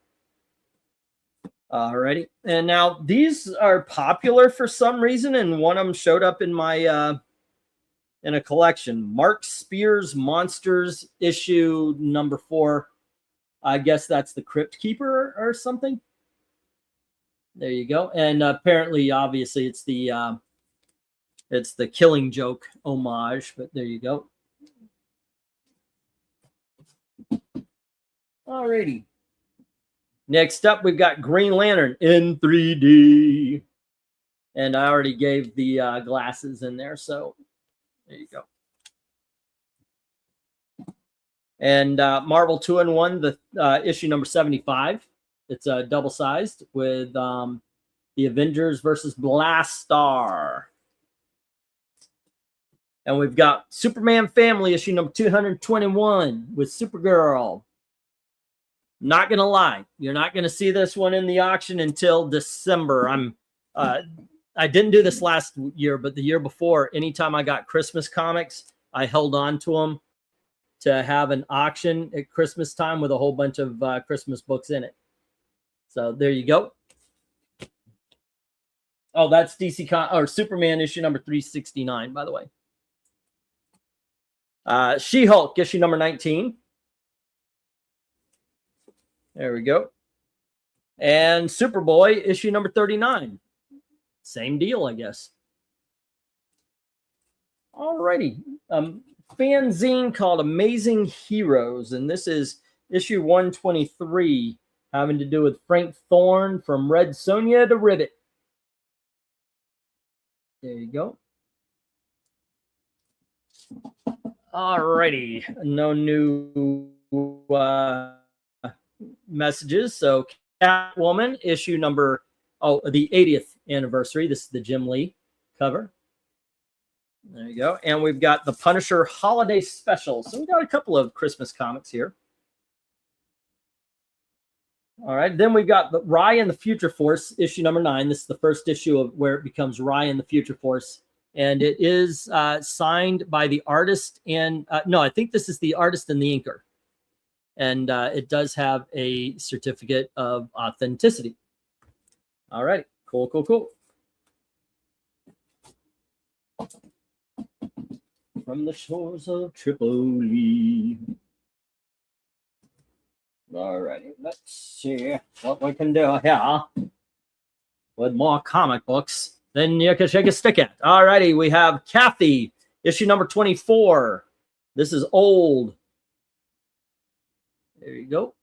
S1: Alrighty. And now these are popular for some reason, and one of them showed up in my in a collection. Mark Spears Monsters issue number 4. I guess that's the Crypt Keeper or something. There you go. And apparently, obviously, it's the Killing Joke homage, but there you go. Alrighty. Next up, we've got Green Lantern in 3D. And I already gave the glasses in there, so there you go. And Marvel 2-in-1, the issue number 75. It's double-sized with the Avengers versus Blastar. And we've got Superman Family issue number 221 with Supergirl. Not gonna lie, you're not gonna see this one in the auction until December. I didn't do this last year, but the year before, anytime I got Christmas comics, I held on to them to have an auction at Christmas time with a whole bunch of Christmas books in it. So there you go. Oh, that's Superman issue number 369, by the way. She-Hulk issue number 19. There we go. And Superboy issue number 39. Same deal, I guess. Alrighty. Fanzine called Amazing Heroes, and this is issue 123, having to do with Frank Thorne from Red Sonja to Rivet. There you go. Alrighty. No new messages. So Catwoman issue number, the 80th anniversary. This is the Jim Lee cover. There you go. And we've got the Punisher holiday special. So we've got a couple of Christmas comics here. All right. Then we've got the Rye and the Future Force issue number 9. This is the first issue of where it becomes Rye and the Future Force. And it is signed by the artist and no, I think this is the artist and the inker. And it does have a certificate of authenticity. All right. Cool, cool, cool. From the shores of Tripoli. All righty. Let's see what we can do here with more comic books than you can shake a stick at. All righty. We have Kathy, issue number 24. This is old. There you go.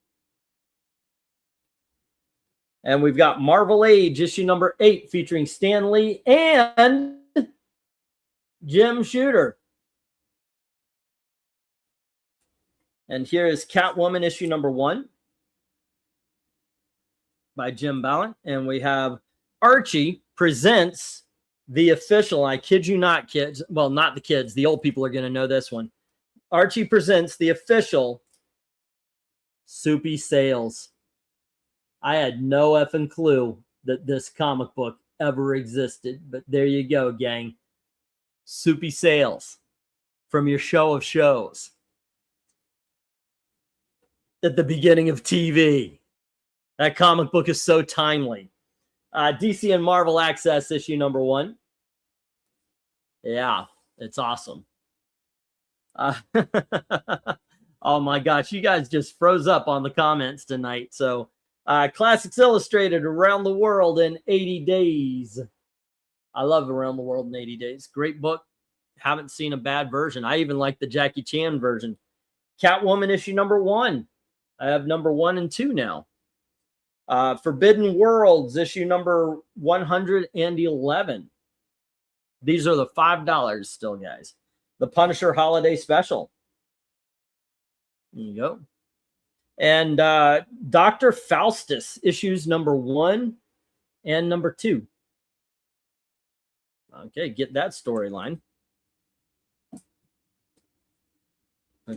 S1: And we've got Marvel Age, issue number 8, featuring Stan Lee and Jim Shooter. And here is Catwoman, issue number 1 by Jim Ballant. And we have Archie presents the official, I kid you not, kids. Well, not the kids. The old people are going to know this one. Archie presents the official Soupy Sales. I had no effing clue that this comic book ever existed, but there you go, gang. Soupy Sales from your show of shows at the beginning of TV. That comic book is so timely. DC and Marvel Access issue number 1. Yeah, it's awesome. Oh my gosh, you guys just froze up on the comments tonight. So, Classics Illustrated Around the World in 80 Days. I love Around the World in 80 Days. Great book. Haven't seen a bad version. I even like the Jackie Chan version. Catwoman issue number 1. I have number 1 and 2 now. Forbidden Worlds issue number 111. These are the $5 still, guys. The Punisher Holiday Special. There you go. And Dr. Faustus issues number 1 and number 2. Okay, get that storyline. Are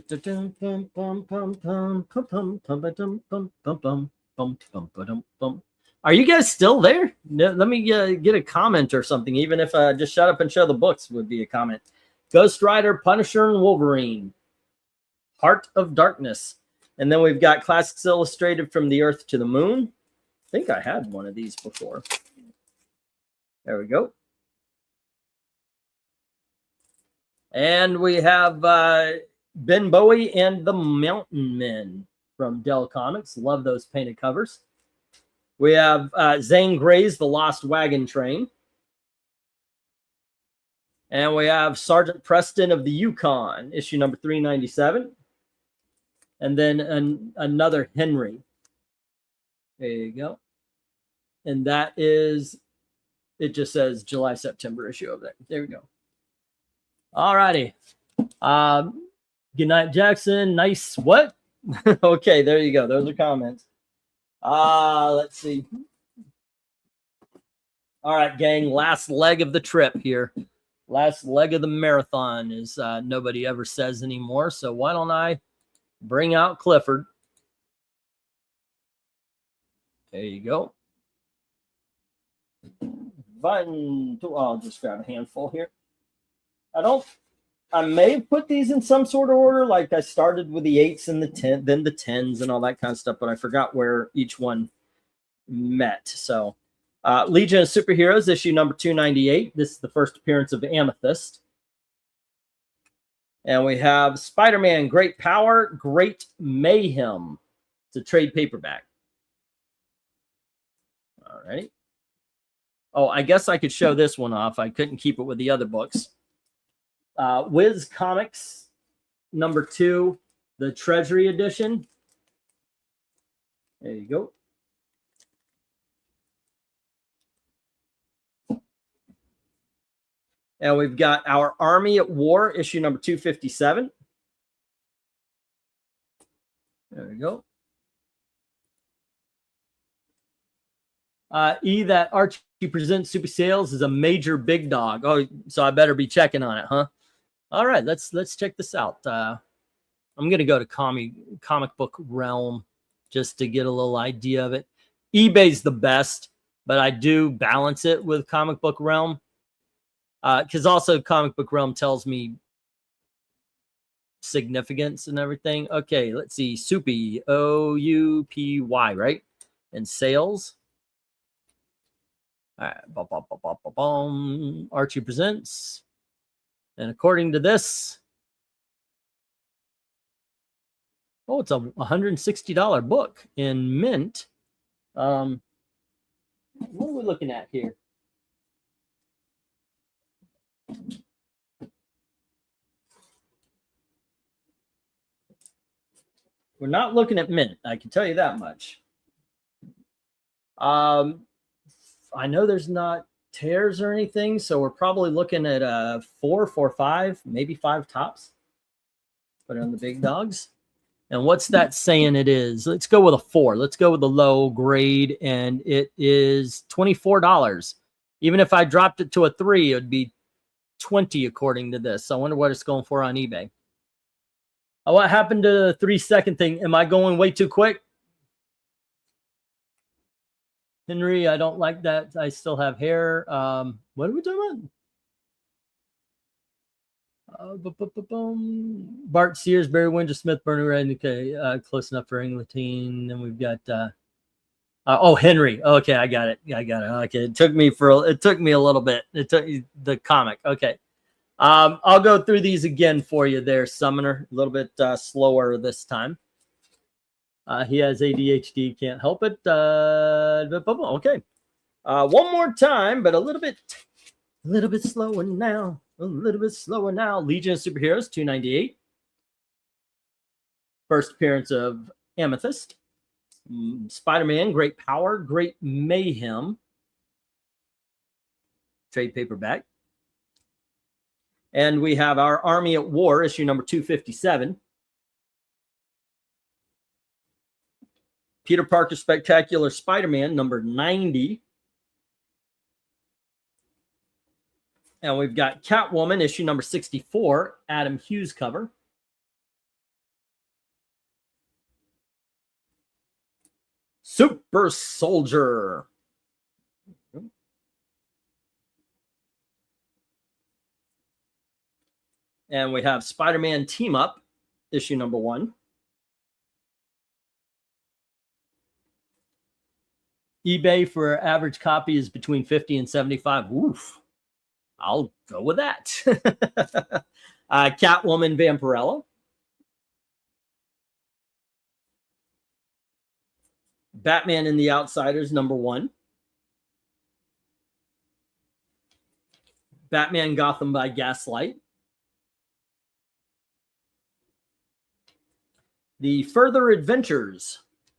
S1: you guys still there? Let me get a comment or something. Even if just shut up and show the books would be a comment. Ghost Rider, Punisher, and Wolverine. Heart of Darkness. And then we've got Classics Illustrated From the Earth to the Moon. I think I had one of these before. There we go. And we have Ben Bowie and the Mountain Men from Dell Comics. Love those painted covers. We have Zane Grey's The Lost Wagon Train. And we have Sergeant Preston of the Yukon, issue number 397. And then another Henry. There you go. And that is, it just says July, September issue over there. There we go. All righty. Good night, Jackson. Nice what? Okay, there you go. Those are comments. Let's see. All right, gang. Last leg of the trip here. Last leg of the marathon is nobody ever says anymore. So why don't I bring out Clifford? There you go. I'll just grab a handful here. I may have put these in some sort of order. Like I started with the 8s and the 10, then the 10s and all that kind of stuff, but I forgot where each one met. So Legion of Superheroes, issue number 298. This is the first appearance of Amethyst. And we have Spider-Man, Great Power, Great Mayhem. It's a trade paperback. All right. Oh, I guess I could show this one off. I couldn't keep it with the other books. Wiz Comics, number 2, the Treasury Edition. There you go. And we've got Our Army at War, issue number 257. There we go. That Archie Presents Super Sales is a major big dog. Oh, so I better be checking on it, huh? All right, let's check this out. I'm gonna go to comic book realm just to get a little idea of it. eBay's the best, but I do balance it with comic book realm because also comic book realm tells me significance and everything. Okay, let's see. Soupy, OUPY, right? And sales. All right, Archie Presents. And according to this, oh, it's a $160 book in mint. What are we looking at here? We're not looking at mint. I can tell you that much. I know there's not tears or anything, so we're probably looking at 4, 5, maybe 5 tops. Put it on the big dogs. And what's that saying it is? Let's go with a 4. Let's go with the low grade, and it is $24. Even if I dropped it to a 3, it would be 20 according to this. So I wonder what it's going for on eBay. Oh, what happened to the 3-second thing? Am I going way too quick? Henry, I don't like that. I still have hair. What are we talking about? Bart Sears, Barry Windsor Smith, Bernie Red. Okay, close enough for Englentine. Then we've got oh, Henry. Okay, I got it. Okay, it took me a little bit. It took the comic. Okay. I'll go through these again for you there, Summoner. A little bit slower this time. He has ADHD, can't help it. Okay. One more time, but a little bit slower now. A little bit slower now. Legion of Superheroes, 298. First appearance of Amethyst. Spider-Man, Great Power, Great Mayhem. Trade paperback. And we have our Army at War, issue number 257. Peter Parker Spectacular Spider-Man, number 90. And we've got Catwoman, issue number 64, Adam Hughes cover. Super Soldier. And we have Spider-Man Team Up, issue number 1. eBay for average copy is between 50 and 75. Oof. I'll go with that. Catwoman Vampirella. Batman and the Outsiders, number 1. Batman Gotham by Gaslight. The Further Adventures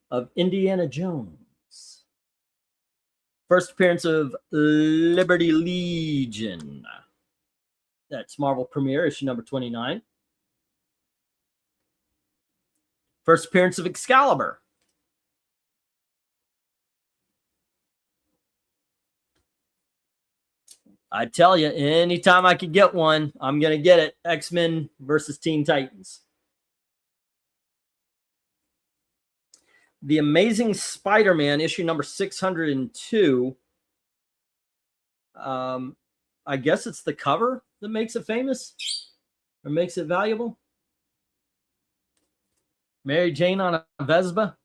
S1: of Indiana Jones. First appearance of Liberty Legion. That's Marvel Premiere, issue number 29. First appearance of Excalibur. I tell you, anytime I could get one, I'm going to get it. X-Men versus Teen Titans. The Amazing Spider-Man, issue number 602. I guess it's the cover that makes it famous or makes it valuable. Mary Jane on a Vespa.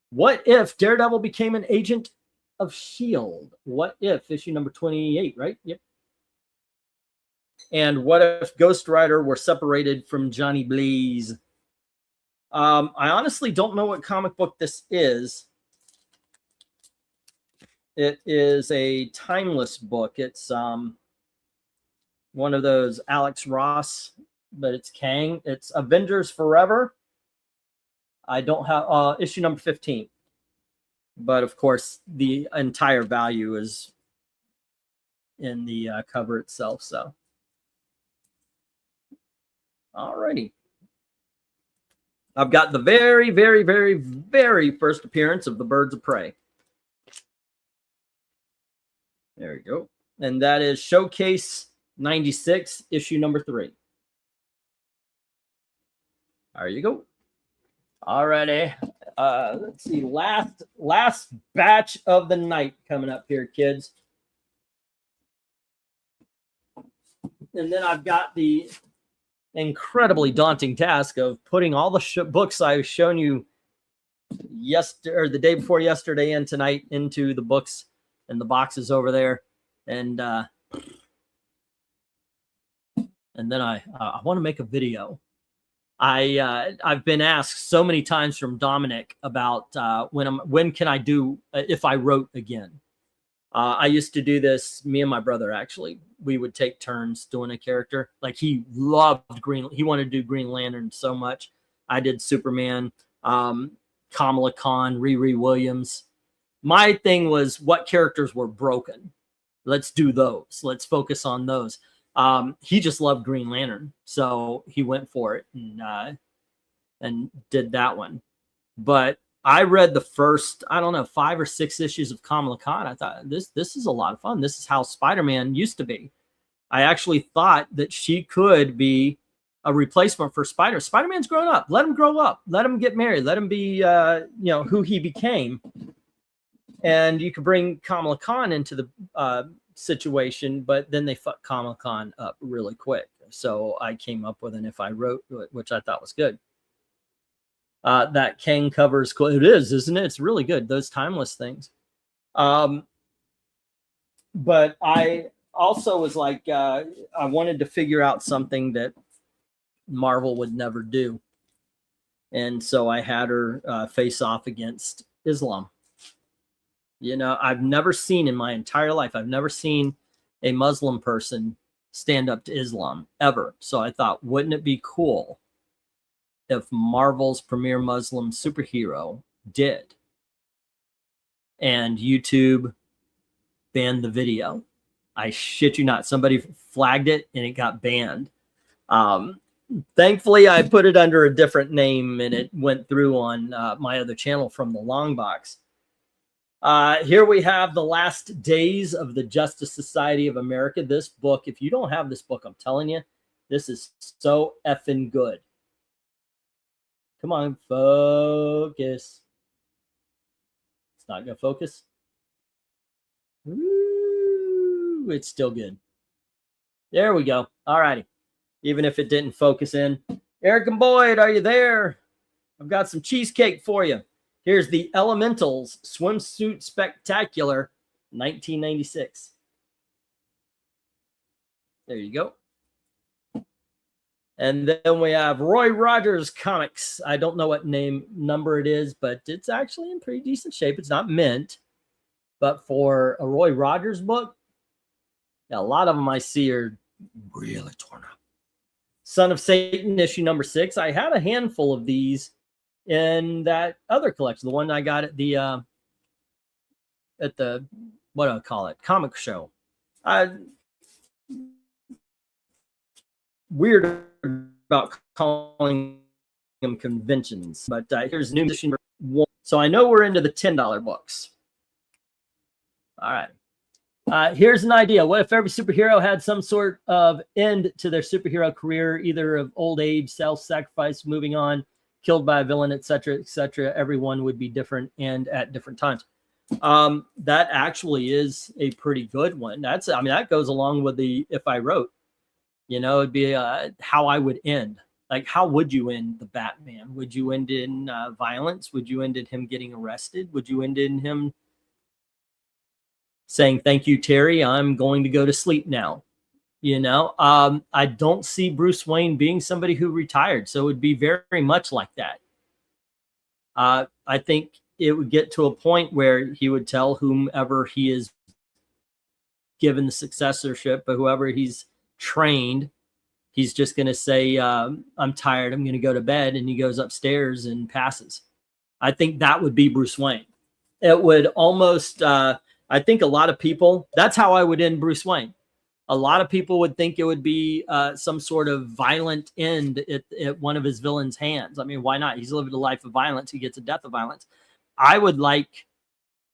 S1: What if Daredevil became an agent of S.H.I.E.L.D.? What if, issue number 28, right? Yep. And what if Ghost Rider were separated from Johnny Blaze? I honestly don't know what comic book this is. It is a timeless book. It's one of those Alex Ross, but it's Kang. It's Avengers Forever. I don't have issue number 15. But of course, the entire value is in the cover itself. So, alrighty. I've got the very, very, very, very first appearance of the Birds of Prey. There we go. And that is Showcase 96, issue number 3. There you go. Alrighty. Let's see. Last batch of the night coming up here, kids. And then I've got the incredibly daunting task of putting all the books I've shown you the day before yesterday and tonight into the books and the boxes over there. And then I want to make a video. I've been asked so many times from Dominic about when can I do if I wrote again. I used to do this, me and my brother actually. We would take turns doing a character. Like he loved he wanted to do Green Lantern so much. I did Superman, Kamala Khan, Riri Williams. My thing was what characters were broken. Let's do those. Let's focus on those. He just loved Green Lantern, so he went for it and did that one. But I read the first, 5 or 6 issues of Kamala Khan. I thought this is a lot of fun. This is how Spider-Man used to be. I actually thought that she could be a replacement for Spider. Spider-Man's grown up. Let him grow up. Let him get married. Let him be, who he became. And you could bring Kamala Khan into the situation, but then they fucked Kamala Khan up really quick. So I came up with an if I wrote, which I thought was good. That Kang cover is cool. It is, isn't it? It's really good. Those timeless things. But I also was like, I wanted to figure out something that Marvel would never do. And so I had her face off against Islam. You know, I've never seen in my entire life, I've never seen a Muslim person stand up to Islam ever. So I thought, wouldn't it be cool if Marvel's premier Muslim superhero did? And YouTube banned the video. I shit you not. Somebody flagged it and it got banned. Thankfully, I put it under a different name and it went through on my other channel from the long box. Here we have The Last Days of the Justice Society of America. This book, if you don't have this book, I'm telling you, this is so effing good. Come on, focus. It's not going to focus. Ooh, it's still good. There we go. All righty. Even if it didn't focus in. Eric and Boyd, are you there? I've got some cheesecake for you. Here's the Elementals Swimsuit Spectacular, 1996. There you go. And then we have Roy Rogers Comics. I don't know what number it is, but it's actually in pretty decent shape. It's not mint, but for a Roy Rogers book, yeah, a lot of them I see are really torn up. Son of Satan, issue number 6. I had a handful of these in that other collection, the one I got at the what do I call it, comic show. Weird about calling them conventions, but here's new issue number 1. So I know we're into the $10 books. All right. Here's an idea. What if every superhero had some sort of end to their superhero career, either of old age, self-sacrifice, moving on, killed by a villain, etc., etc.? Everyone would be different and at different times. That actually is a pretty good one. That goes along with the if I wrote. You know, it'd be how I would end. Like, how would you end the Batman? Would you end in violence? Would you end in him getting arrested? Would you end in him saying, "Thank you, Terry, I'm going to go to sleep now"? You know, I don't see Bruce Wayne being somebody who retired. So it would be very much like that. I think it would get to a point where he would tell whomever he is given the successorship, but whoever he's trained, he's just going to say, I'm tired, I'm going to go to bed. And he goes upstairs and passes. I think that would be Bruce Wayne. It would almost, I think a lot of people, that's how I would end Bruce Wayne. A lot of people would think it would be some sort of violent end at one of his villains' hands. I mean, why not? He's lived a life of violence. He gets a death of violence. I would like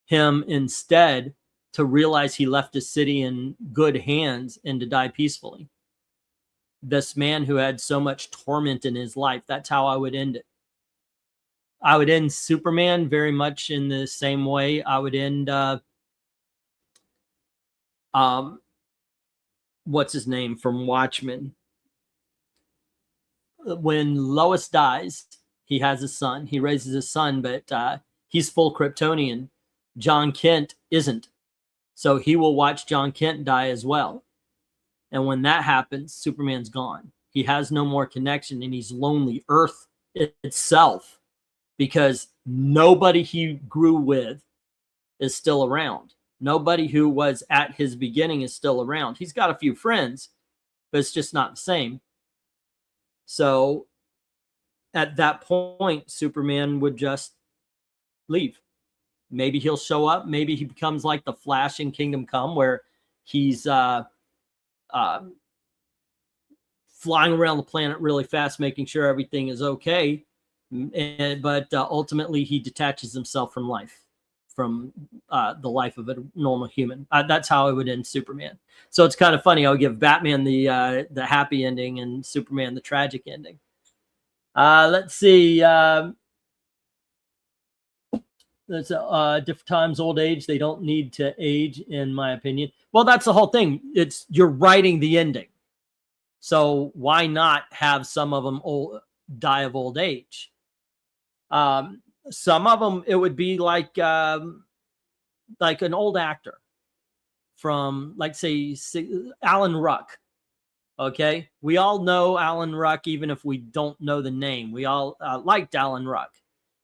S1: him instead to realize he left his city in good hands and to die peacefully. This man who had so much torment in his life, that's how I would end it. I would end Superman very much in the same way. I would end, what's his name from Watchmen? When Lois dies, he has a son. He raises a son, but he's full Kryptonian. John Kent isn't. So he will watch John Kent die as well. And when that happens, Superman's gone. He has no more connection and he's lonely. Earth itself, because nobody he grew with is still around. Nobody who was at his beginning is still around. He's got a few friends, but it's just not the same. So at that point, Superman would just leave. Maybe he'll show up. Maybe he becomes like the Flash in Kingdom Come, where he's flying around the planet really fast, making sure everything is okay. But ultimately, he detaches himself from life, from the life of a normal human. That's how I would end Superman. So it's kind of funny. I would give Batman the happy ending and Superman the tragic ending. Let's see. That's different times, old age. They don't need to age, in my opinion. Well, that's the whole thing. It's you're writing the ending. So why not have some of them die of old age? Some of them, it would be like an old actor. from, like, say, Alan Ruck. Okay, we all know Alan Ruck, even if we don't know the name. We all liked Alan Ruck.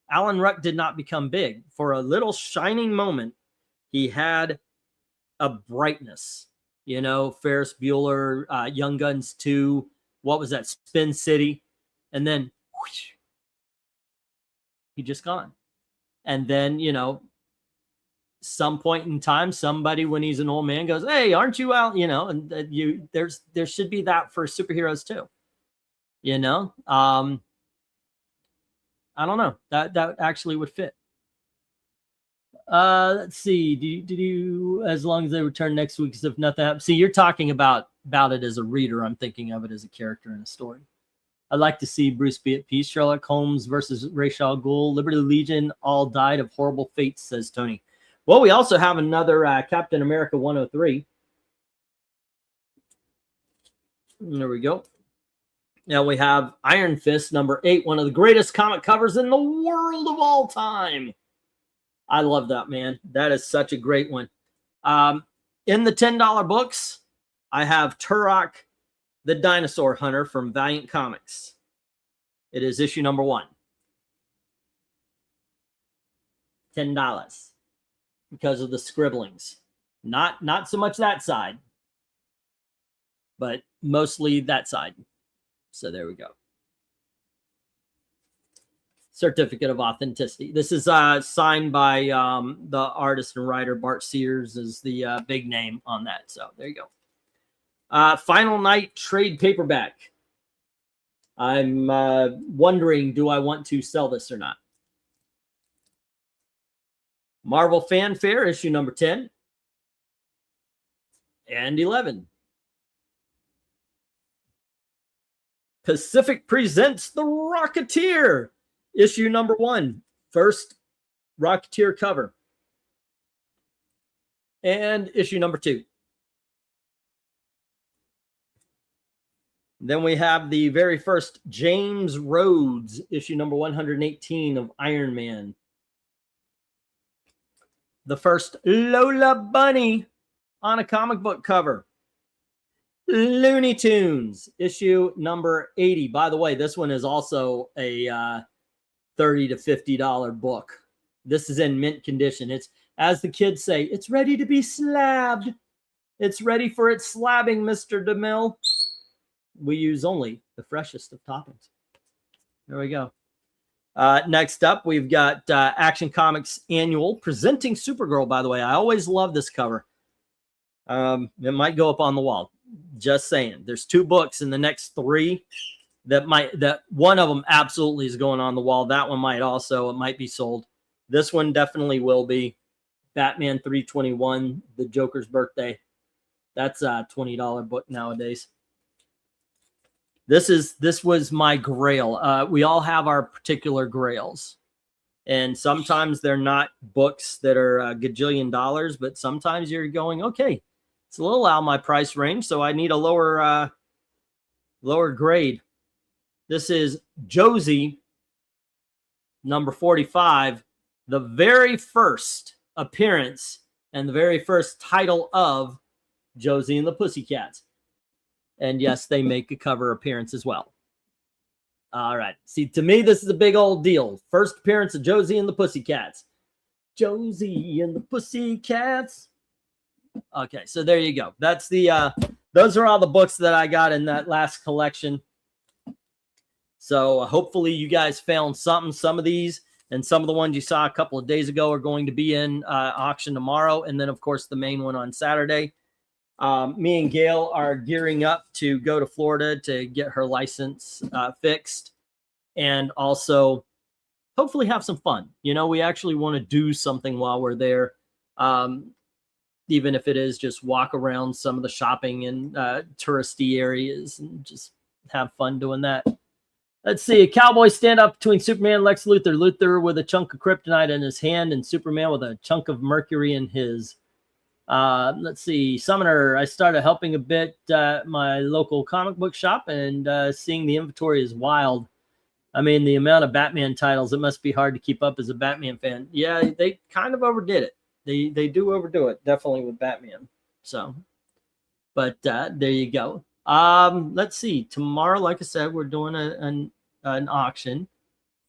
S1: Alan Ruck did not become big. For a little shining moment, he had a brightness. You know, Ferris Bueller, Young Guns 2, what was that, Spin City? And then whoosh, he just gone. And then, you know, some point in time, somebody, when he's an old man, goes, "Hey, aren't you out?" You know, and there should be that for superheroes too. You know, I don't know, that actually would fit. Let's see. Did you, as long as they return next week, if nothing happens? See, you're talking about it as a reader. I'm thinking of it as a character in a story. I'd like to see Bruce be at peace. Sherlock Holmes versus Ra's al Ghul. Liberty Legion all died of horrible fates, says Tony. Well, we also have another Captain America 103. There we go. Now we have Iron Fist number 8, one of the greatest comic covers in the world of all time. I love that, man. That is such a great one. In the $10 books, I have Turok, the Dinosaur Hunter from Valiant Comics. It is issue number 1. $10 because of the scribblings. Not so much that side, but mostly that side. So there we go. Certificate of authenticity. This is signed by the artist and writer Bart Sears is the big name on that. So there you go. Final Night trade paperback. I'm wondering, do I want to sell this or not? Marvel Fanfare, issue number 10 and 11. Pacific presents The Rocketeer, issue number 1, first Rocketeer cover. And issue number 2. Then we have the very first James Rhodes, issue number 118 of Iron Man. The first Lola Bunny on a comic book cover. Looney Tunes, issue number 80. By the way, this one is also a $30 to $50 book. This is in mint condition. It's, as the kids say, it's ready to be slabbed. It's ready for its slabbing, Mr. DeMille. We use only the freshest of toppings. There we go. Next up, we've got Action Comics Annual, presenting Supergirl, by the way. I always love this cover. It might go up on the wall. Just saying. There's 2 books in the next 3 that one of them absolutely is going on the wall. That one might also, it might be sold. This one definitely will be. Batman 321, the Joker's birthday. That's a $20 book nowadays. This was my grail. We all have our particular grails. And sometimes they're not books that are a gajillion dollars, but sometimes you're going, okay, it's a little out of my price range, so I need a lower grade. This is Josie, number 45, the very first appearance and the very first title of Josie and the Pussycats. And yes, they make a cover appearance as well. All right. See, to me, this is a big old deal. First appearance of Josie and the Pussycats. Josie and the Pussycats. Okay, so there you go. That's the those are all the books that I got in that last collection. So hopefully you guys found something. Some of these and some of the ones you saw a couple of days ago are going to be in auction tomorrow. And then, of course, the main one on Saturday. Me and Gail are gearing up to go to Florida to get her license fixed and also hopefully have some fun. You know, we actually want to do something while we're there, even if it is just walk around some of the shopping and touristy areas and just have fun doing that. Let's see. A cowboy standoff between Superman and Lex Luthor. Luthor with a chunk of kryptonite in his hand and Superman with a chunk of mercury in his. Let's see. Summoner, I started helping a bit at my local comic book shop, and seeing the inventory is wild. I mean, the amount of Batman titles, it must be hard to keep up as a Batman fan. Yeah, they kind of overdid it. They do overdo it, definitely with Batman. So, but there you go. Let's see. Tomorrow, like I said, we're doing an auction.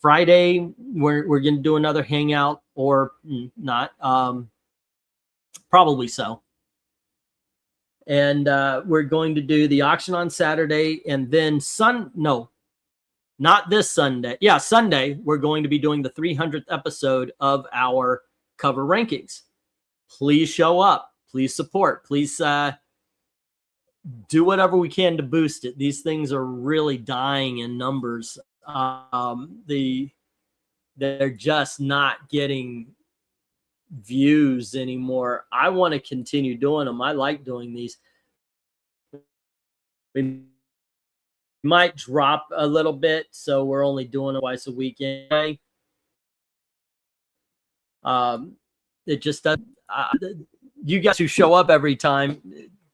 S1: Friday, we're going to do another hangout, or not. Probably so. And we're going to do the auction on Saturday, and then not this Sunday. Yeah, Sunday, we're going to be doing the 300th episode of our cover rankings. Please show up. Please support. Please do whatever we can to boost it. These things are really dying in numbers. They're just not getting views anymore. I want to continue doing them. I like doing these. We might drop a little bit, so we're only doing it twice a week anyway. It just doesn't. You guys who show up every time,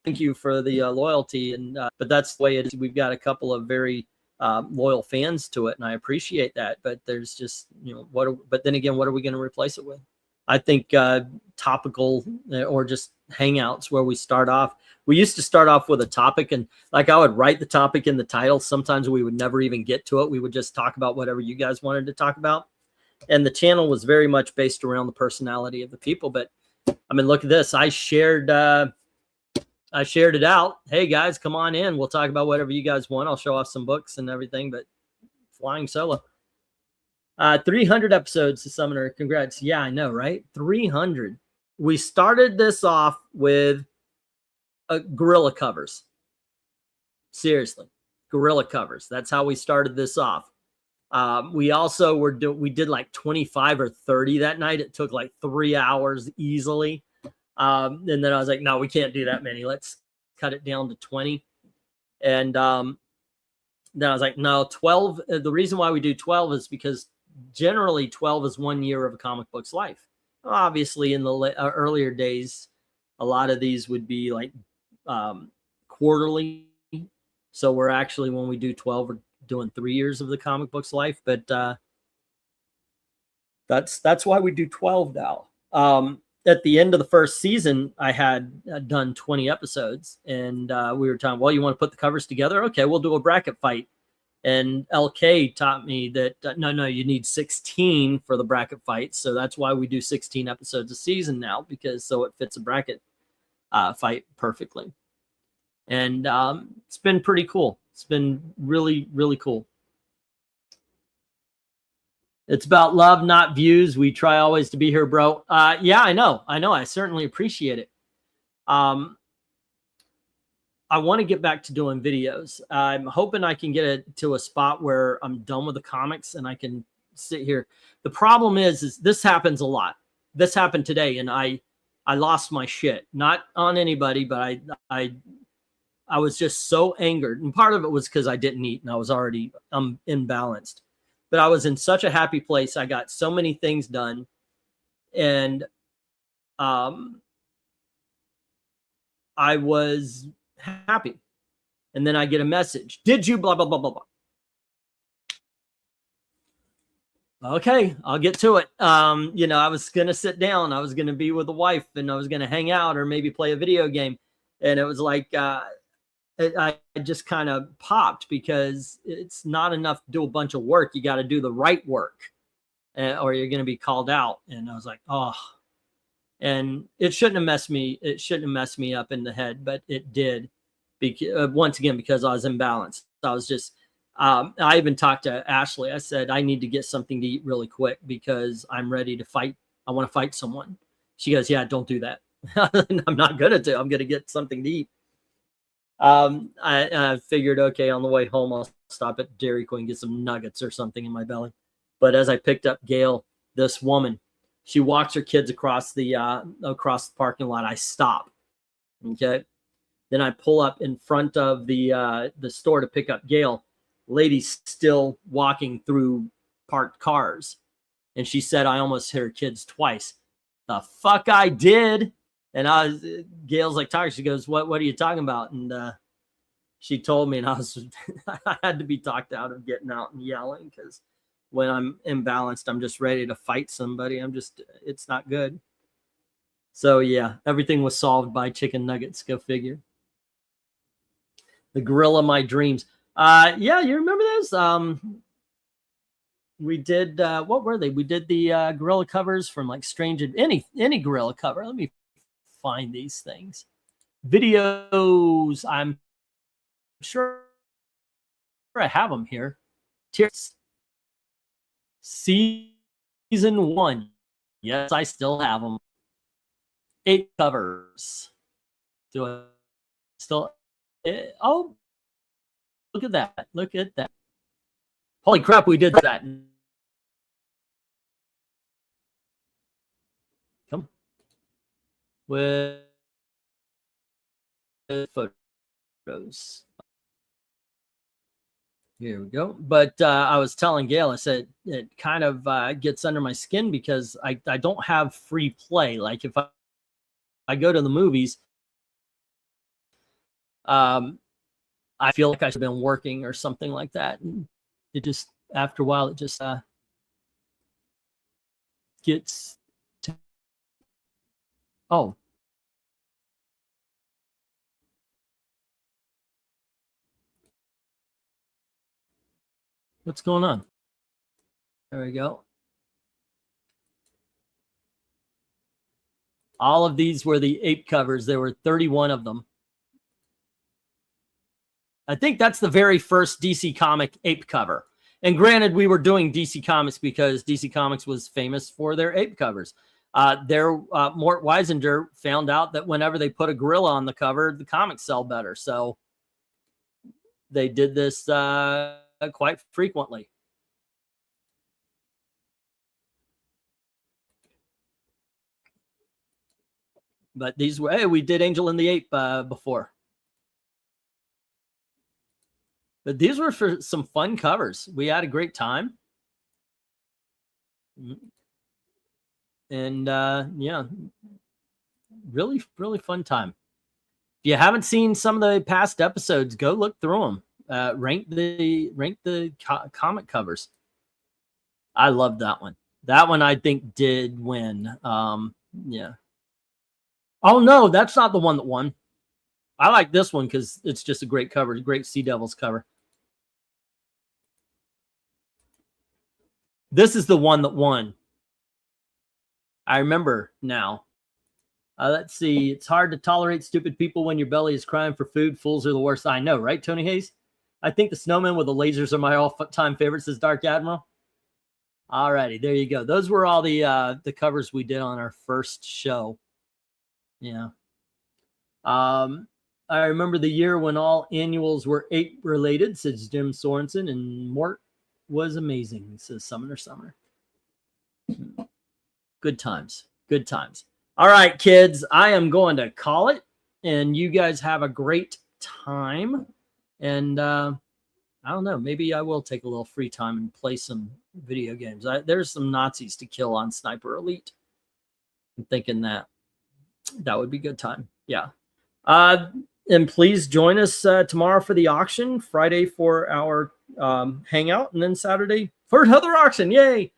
S1: thank you for the loyalty, and but that's the way it is. We've got a couple of very loyal fans to it, and I appreciate that. But there's just, but then again, what are we going to replace it with? I think topical or just hangouts where we start off. We used to start off with a topic, and like I would write the topic in the title. Sometimes we would never even get to it. We would just talk about whatever you guys wanted to talk about. And the channel was very much based around the personality of the people. But I mean, look at this. I shared it out. Hey guys, come on in. We'll talk about whatever you guys want. I'll show off some books and everything, but flying solo. 300 episodes to Summoner. Congrats. Yeah, I know, right? 300. We started this off with gorilla covers. Seriously, gorilla covers. That's how we started this off. We also we did like 25 or 30 that night. It took like 3 hours easily. And then I was like, no, we can't do that many. Let's cut it down to 20. And then I was like, no, 12. The reason why we do 12 is because generally 12 is 1 year of a comic book's life. Obviously, in the earlier days, a lot of these would be like quarterly. So we're actually, when we do 12, we're doing 3 years of the comic book's life. But that's why we do 12 now. At the end of the first season, I had done 20 episodes, and we were talking, well, you want to put the covers together? Okay, we'll do a bracket fight. And LK taught me that, no, you need 16 for the bracket fight. So that's why we do 16 episodes a season now, because so it fits a bracket fight perfectly. And it's been pretty cool. It's been really, really cool. It's about love, not views. We try always to be here, bro. Yeah, I know. I certainly appreciate it. I want to get back to doing videos. I'm hoping I can get it to a spot where I'm done with the comics and I can sit here. The problem is this happens a lot. This happened today, and I lost my shit. Not on anybody, but I was just so angered. And part of it was because I didn't eat and I was already imbalanced. But I was in such a happy place. I got so many things done. And I was happy. And then I get a message. Did you blah, blah, blah, blah, blah. Okay, I'll get to it. I was going to sit down. I was going to be with the wife, and I was going to hang out or maybe play a video game. And it was like, I just kind of popped, because it's not enough to do a bunch of work. You got to do the right work, or you're going to be called out. And I was like, oh, and it shouldn't have messed me. It shouldn't have messed me up in the head, but it did. Once again, because I was imbalanced. I was just, I even talked to Ashley. I said, I need to get something to eat really quick because I'm ready to fight. I want to fight someone. She goes, yeah, don't do that. I'm not going to. I'm going to get something to eat. I figured, okay, on the way home, I'll stop at Dairy Queen, get some nuggets or something in my belly. But as I picked up Gail, this woman, she walks her kids across the parking lot. I stop. Okay. Then I pull up in front of the store to pick up Gail. Lady's still walking through parked cars. And she said, I almost hit her kids twice. The fuck I did. And Gail's like, tired. She goes, what are you talking about? And she told me, and I had to be talked out of getting out and yelling, because when I'm imbalanced, I'm just ready to fight somebody. It's not good. So yeah, everything was solved by chicken nuggets. Go figure. The grill of my dreams. Yeah, you remember those? We did what were they? We did the gorilla covers from like Strange, any gorilla cover. Let me find these things. Videos. I'm sure I have them here. Tears. Season 1. Yes, I still have them. 8 covers. Do I still? Oh, look at that! Look at that! Holy crap, we did that! Come with photos. Here we go. But I was telling Gail, I said it kind of gets under my skin because I don't have free play. Like if I go to the movies, I feel like I should have been working or something like that. And it just, after a while, it just gets oh. What's going on? There we go. All of these were the ape covers. There were 31 of them. I think that's the very first DC comic ape cover. And granted, we were doing DC Comics because DC Comics was famous for their ape covers. Mort Weisinger found out that whenever they put a gorilla on the cover, the comics sell better. So they did this quite frequently. But these were, hey, we did Angel and the Ape before. But these were for some fun covers. We had a great time. And yeah, really, really fun time. If you haven't seen some of the past episodes, go look through them. Rank the comic covers. I love that one. That one I think did win. Yeah. Oh no, that's not the one that won. I like this one because it's just a great cover, great Sea Devils cover. This is the one that won. I remember now. Let's see. It's hard to tolerate stupid people when your belly is crying for food. Fools are the worst. I know, right, Tony Hayes? I think the snowmen with the lasers are my all-time favorites, says Dark Admiral. All righty, there you go. Those were all the covers we did on our first show. Yeah. I remember the year when all annuals were ape related, says Jim Sorensen, and Mort was amazing, says Summoner Summer. Good times. Good times. All right, kids, I am going to call it, and you guys have a great time. And I don't know, maybe I will take a little free time and play some video games. There's some Nazis to kill on Sniper Elite. I'm thinking that would be a good time. Yeah. And please join us tomorrow for the auction, Friday for our hangout, and then Saturday for another auction. Yay.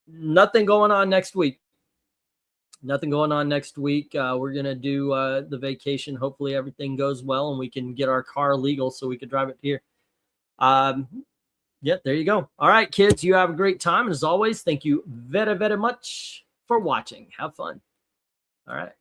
S1: Nothing going on next week. Nothing going on next week. We're going to do the vacation. Hopefully everything goes well and we can get our car legal so we can drive it here. Yeah, there you go. All right, kids, you have a great time. And as always, thank you very, very much for watching. Have fun. All right.